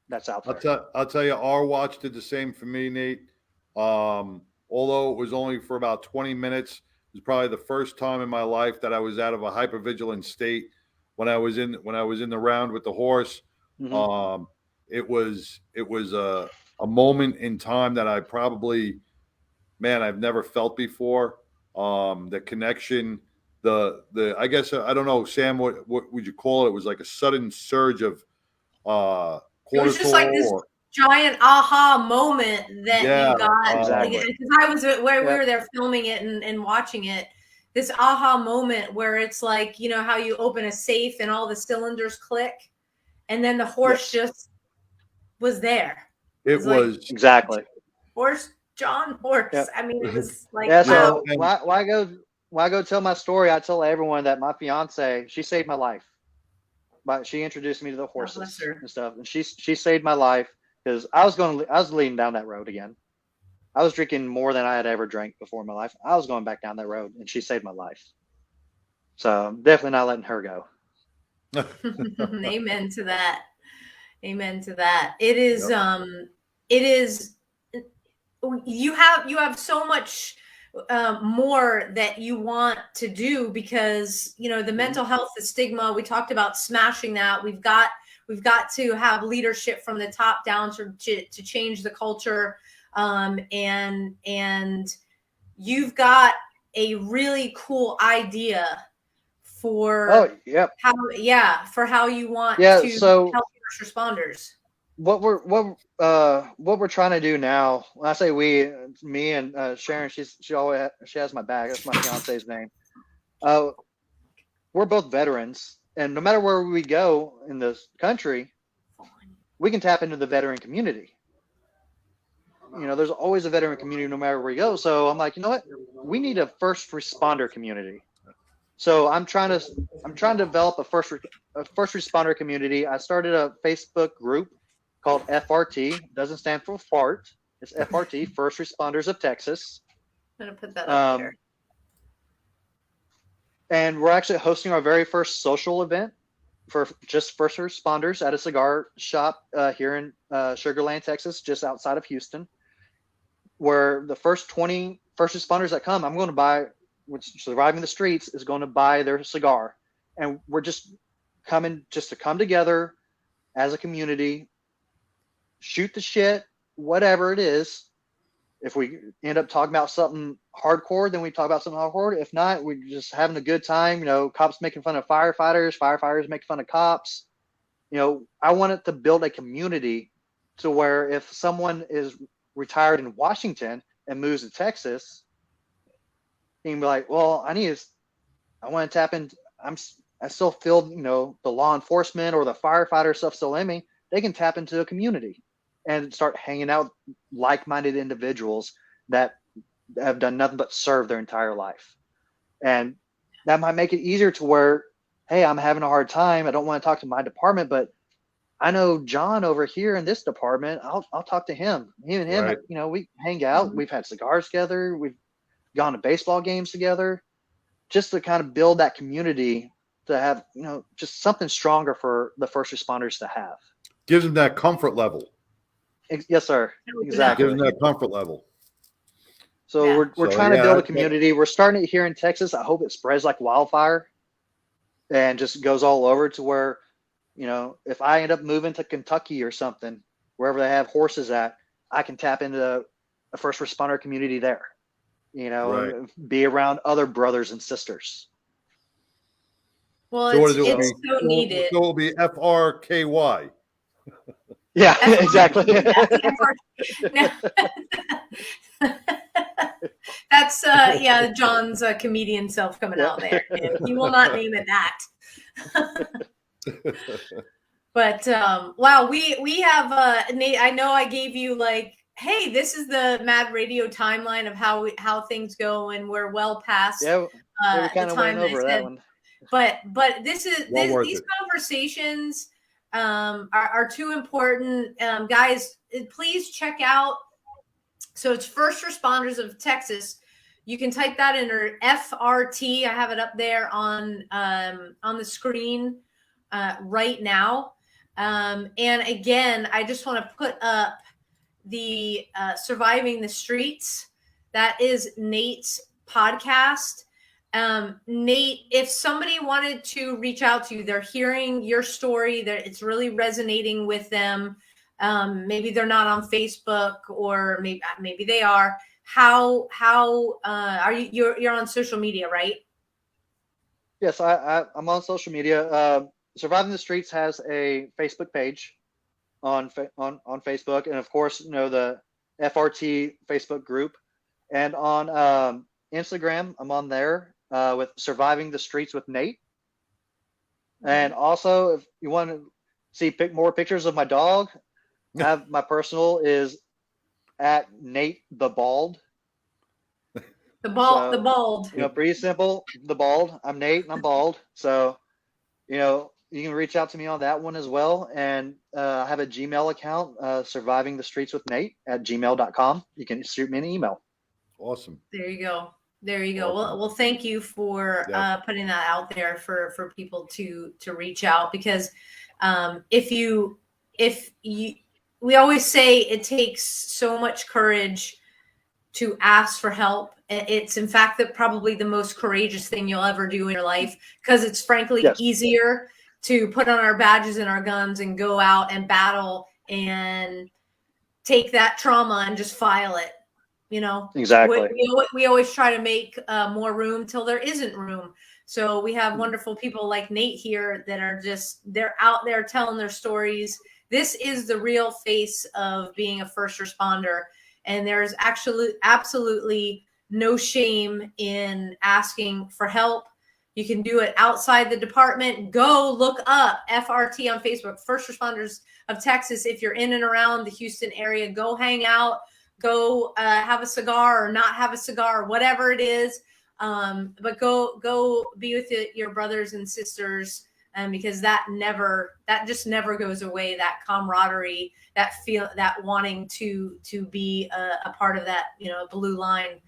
that's out there. I'll tell you, R Watch did the same for me, Nate. Although it was only for about 20 minutes, it was probably the first time in my life that I was out of a hypervigilant state when I was in the round with the horse. Mm-hmm. It was a moment in time that I've never felt before. The connection, I guess, I don't know, Sam, what would you call it? It was like a sudden surge of cortisol. It was just like this giant aha moment that you got. Exactly. Because I was where we were there filming it and watching it. This aha moment where it's like, you know, how you open a safe and all the cylinders click, and then the horse just was there. It was like, exactly. Horse. Yep. I mean, it was like, so why go tell my story? I tell everyone that my fiance, she saved my life. But she introduced me to the horses and stuff, and she saved my life, because I was leading down that road again. I was drinking more than I had ever drank before in my life. I was going back down that road, and she saved my life. So I'm definitely not letting her go. Amen to that. Amen to that. It is. It is. You have so much more that you want to do, because, you know, the mental health, the stigma, we talked about smashing that. We've got to have leadership from the top down to change the culture. And you've got a really cool idea for how you want to help first responders. What we're trying to do now, when I say we, me and Sharon, she has my back. That's my fiance's name. We're both veterans, and no matter where we go in this country, we can tap into the veteran community. You know, there's always a veteran community no matter where we go. So I'm like, you know what? We need a first responder community. So I'm trying to develop a first responder community. I started a Facebook group called FRT. It doesn't stand for fart. It's FRT, First Responders of Texas. I'm going to put that up here. And we're actually hosting our very first social event for just first responders at a cigar shop here in Sugar Land, Texas, just outside of Houston, where the first 20 first responders that come, I'm going to buy which Surviving the Streets is going to buy their cigar, and we're just coming just to come together as a community, shoot the shit, whatever it is. If we end up talking about something hardcore, then we talk about something hardcore. If not, we're just having a good time. You know, cops making fun of firefighters, firefighters making fun of cops. You know, I wanted to build a community to where if someone is retired in Washington and moves to Texas, he can be like, well, I want to tap in. I still feel, you know, the law enforcement or the firefighter stuff still in me. They can tap into a community and start hanging out like-minded individuals that have done nothing but serve their entire life. And that might make it easier to where, hey, I'm having a hard time. I don't want to talk to my department, but I know John over here in this department. I'll talk to him. Me and him, Right. you know, we hang out. We've had cigars together. We've gone to baseball games together, just to kind of build that community to have, you know, just something stronger for the first responders to have. Gives them that comfort level. Yes, sir. Exactly. Gives them that comfort level. So Yeah. we're So, trying to yeah, build a that- community. We're starting it here in Texas. I hope it spreads like wildfire and just goes all over to where, you know, if I end up moving to Kentucky or something, wherever they have horses at, I can tap into a first responder community there, you know, Right. and be around other brothers and sisters. Well, So what it's, is it? it's so needed. So it'll be FRKY. Yeah, exactly. That's yeah, John's comedian self coming out there. And he will not name it that. But wow, we have Nate. I know I gave you like, hey, this is the Mad Radio timeline of how things go, and we're well past Yeah, we the kind of time went over I that said. one. But this is Well worth these it. conversations are too important, guys. Please check out. So it's First Responders of Texas. You can type that in, or FRT. I have it up there on the screen right now. And again, I just want to put up the Surviving the Streets. That is Nate's podcast. Nate, if somebody wanted to reach out to you, they're hearing your story, that it's really resonating with them. Maybe they're not on Facebook, or maybe they are. How are you? You're on social media, right? Yes, I'm on social media. Surviving the Streets has a Facebook page on Facebook, and of course, you know, the FRT Facebook group, and on Instagram, I'm on there with Surviving the Streets with Nate. And also, if you want to see more pictures of my dog, I have my personal is at Nate the Bald. The bald. You know, pretty simple. The Bald. I'm Nate and I'm bald. So, you know, you can reach out to me on that one as well. And I have a Gmail account, Surviving the Streets with Nate at gmail.com. You can shoot me an email. Awesome. There you go. There you go. Awesome. Well, thank you for Yeah. putting that out there for people to reach out, because we always say it takes so much courage to ask for help. It's in fact probably the most courageous thing you'll ever do in your life, because it's frankly easier to put on our badges and our guns and go out and battle and take that trauma and just file it. You know, Exactly. We always try to make more room till there isn't room. So we have wonderful people like Nate here that are they're out there telling their stories. This is the real face of being a first responder. And there's actually absolutely no shame in asking for help. You can do it outside the department. Go look up FRT on Facebook, First Responders of Texas. If you're in and around the Houston area, go hang out. Go have a cigar or not have a cigar, whatever it is. But go be with your brothers and sisters, because that just never goes away. That camaraderie, that wanting to be a part of that, you know, blue line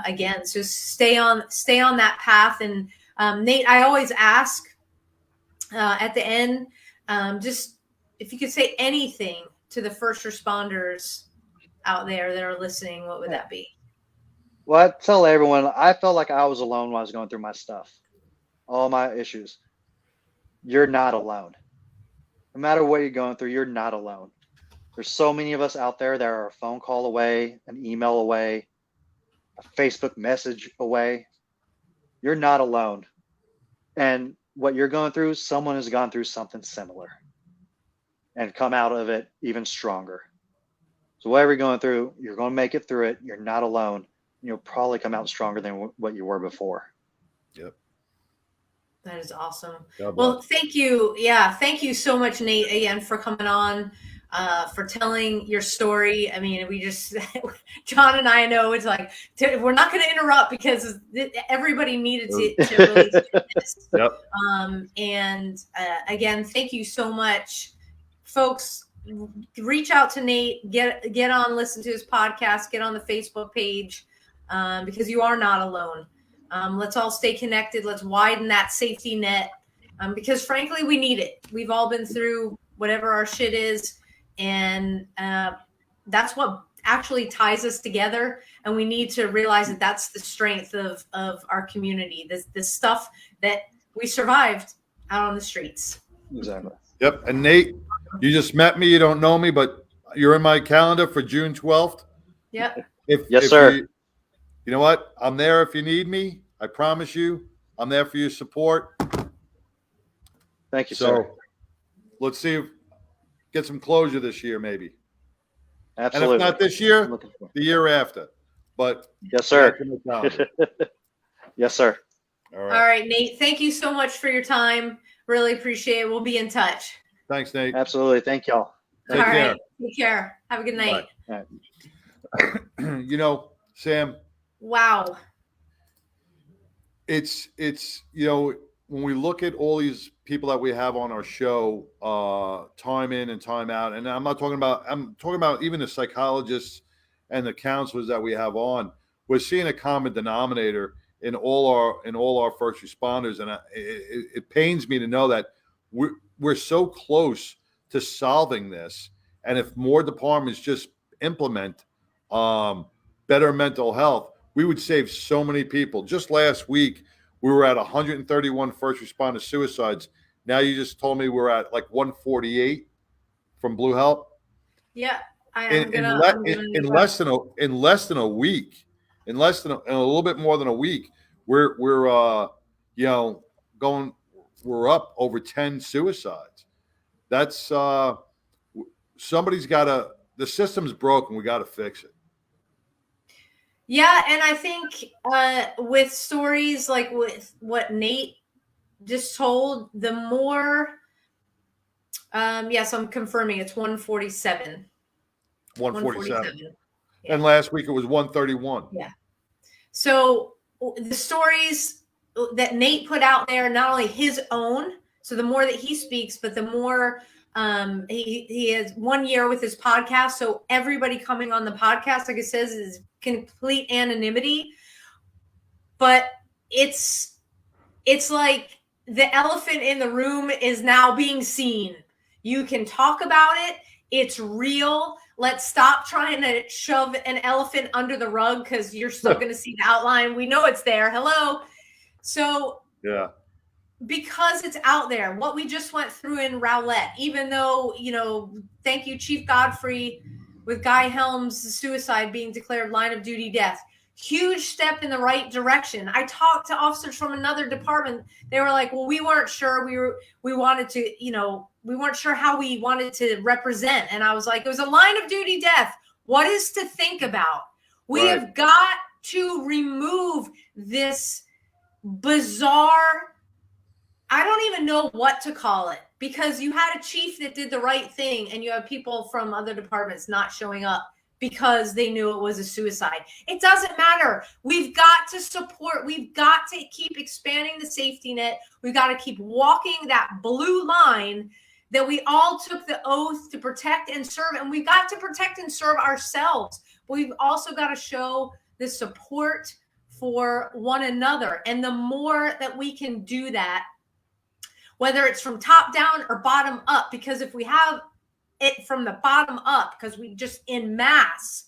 again. So stay on that path. And Nate, I always ask at the end, just if you could say anything to the first responders out there that are listening, what would that be? Well, I tell everyone, I felt like I was alone when I was going through my stuff, all my issues. You're not alone. No matter what you're going through, you're not alone. There's so many of us out there that are a phone call away, an email away, a Facebook message away. You're not alone. And what you're going through, someone has gone through something similar and come out of it even stronger. So whatever you're going through, you're going to make it through it. You're not alone. You'll probably come out stronger than what you were before. Yep. That is awesome. God Well, bless. thank you. Yeah. Thank you so much, Nate, again, for coming on, for telling your story. I mean, we just, John and I know it's like, we're not going to interrupt because everybody needed to really hear this. Yep. And again, thank you so much, folks. Reach out to Nate, get on, listen to his podcast, get on the Facebook page, because you are not alone. Let's all stay connected. Let's widen that safety net, because frankly, we need it. We've all been through whatever our shit is, and that's what actually ties us together. And we need to realize that that's the strength of our community. This stuff that we survived out on the streets. Exactly. Yep. And Nate, you just met me. You don't know me, but you're in my calendar for June 12th. Yep. Yes, sir. You know what? I'm there if you need me. I promise you, I'm there for your support. Thank you, So sir. let's see if get some closure this year, maybe. Absolutely. And if not this year, I'm looking for it. the year after. But Yes, sir. that's in the calendar. Yes, sir. All All right. right, Nate. Thank you so much for your time. Really appreciate it. We'll be in touch. Thanks, Nate. Absolutely. Thank y'all. Take All care. right. Take care. Have a good night. You know, Sam, Wow. it's when we look at all these people that we have on our show, time in and time out, and I'm talking about even the psychologists and the counselors that we have on. We're seeing a common denominator in all our first responders, and it pains me to know that we're so close to solving this. And if more departments just implement better mental health, we would save so many people. Just last week, we were at 131 first responder suicides. Now you just told me we're at like 148 from Blue Help. Yeah. In less than a week, in a little bit more than a week, we're up over 10 suicides. That's somebody's got to. The system's broken. We got to fix it. Yeah, and I think with stories like with what Nate just told, the more, yes, I'm confirming it's 147. 147. And last week it was 131. Yeah. So the stories that Nate put out there, not only his own, so the more that he speaks, but the more he has 1 year with his podcast. So everybody coming on the podcast, like it says, is complete anonymity. But it's like the elephant in the room is now being seen. You can talk about it. It's real. Let's stop trying to shove an elephant under the rug because you're still going to see the outline. We know it's there. Hello. So yeah, because it's out there, what we just went through in Rowlett, even though, thank you, Chief Godfrey, with Guy Helms' suicide being declared line of duty death. Huge step in the right direction. I talked to officers from another department. They were like, well, we weren't sure. We wanted to, we weren't sure how we wanted to represent. And I was like, it was a line of duty death. What is to think about? We have got to remove this bizarre, I don't even know what to call it, because you had a chief that did the right thing and you have people from other departments not showing up because they knew it was a suicide. It doesn't matter. We've got to support. We've got to keep expanding the safety net. We've got to keep walking that blue line that we all took the oath to protect and serve. And we've got to protect and serve ourselves. But we've also got to show the support for one another. And the more that we can do that, whether it's from top down or bottom up, because if we have it from the bottom up, because we just in mass,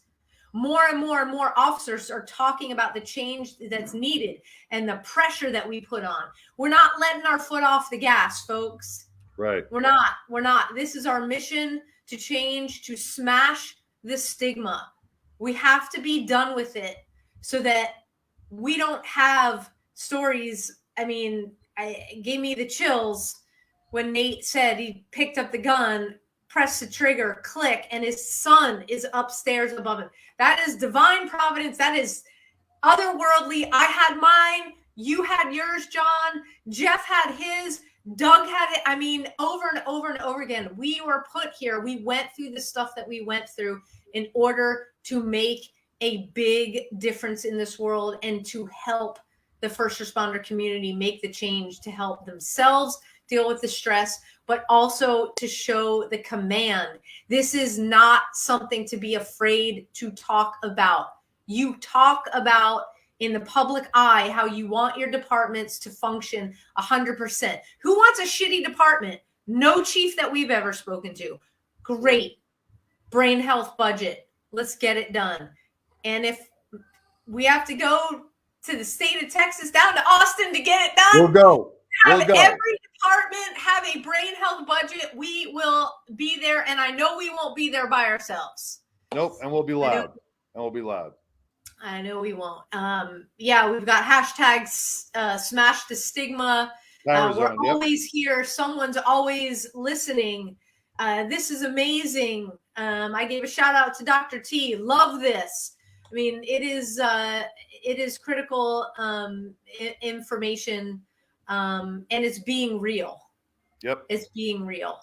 More and more and more officers are talking about the change that's needed and the pressure that we put on. We're not letting our foot off the gas, folks. Right. We're not. This is our mission to change, to smash this stigma. We have to be done with it so that we don't have stories. I mean, it gave me the chills when Nate said he picked up the gun, pressed the trigger, click, and his son is upstairs above him. That is divine providence. That is otherworldly. I had mine. You had yours, John. Jeff had his. Doug had it. I mean, over and over and over again, we were put here. We went through the stuff that we went through in order to make a big difference in this world and to help the first responder community make the change, to help themselves deal with the stress, but also to show the command. This is not something to be afraid to talk about. You talk about in the public eye how you want your departments to function 100%. Who wants a shitty department? No chief that we've ever spoken to. Great. Brain health budget. Let's get it done. And if we have to go to the state of Texas, down to Austin to get it done, We'll go. have every department have a brain health budget. We will be there, and I know we won't be there by ourselves. Nope, and we'll be loud. I know we won't. Yeah, we've got hashtags smash the stigma. We're always here. Someone's always listening. This is amazing. I gave a shout out to Dr. T. Love this. I mean, it is critical information, and it's being real. Yep. It's being real.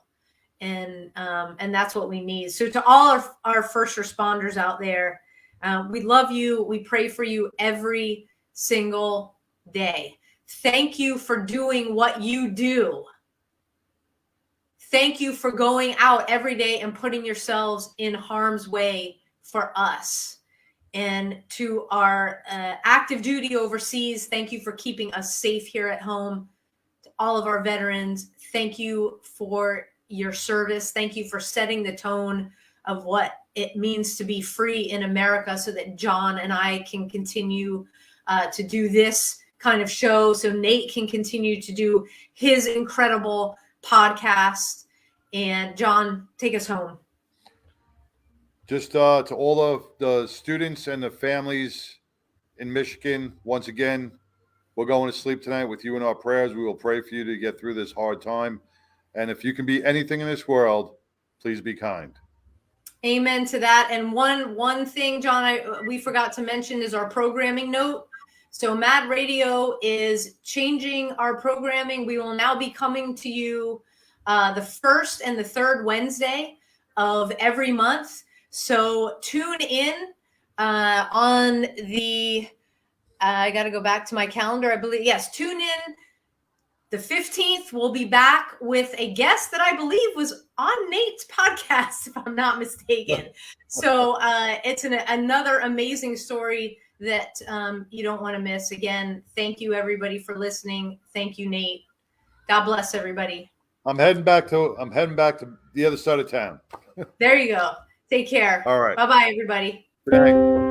And that's what we need. So to all our first responders out there, we love you. We pray for you every single day. Thank you for doing what you do. Thank you for going out every day and putting yourselves in harm's way for us. And to our active duty overseas, thank you for keeping us safe here at home. To all of our veterans, thank you for your service. Thank you for setting the tone of what it means to be free in America, so that John and I can continue to do this kind of show, so Nate can continue to do his incredible podcast. And John, take us home. Just to all of the students and the families in Michigan, once again, we're going to sleep tonight with you in our prayers. We will pray for you to get through this hard time. And if you can be anything in this world, please be kind. Amen to that. And one thing, John, we forgot to mention is our programming note. So Mad Radio is changing our programming. We will now be coming to you the first and the third Wednesday of every month. So tune in on the, I got to go back to my calendar. I believe, yes, tune in. The 15th, we'll be back with a guest that I believe was on Nate's podcast, if I'm not mistaken. So it's another amazing story that you don't want to miss. Again, thank you, everybody, for listening. Thank you, Nate. God bless everybody. I'm heading back to the other side of town. There you go. Take care. All right. Bye-bye, everybody. Good night.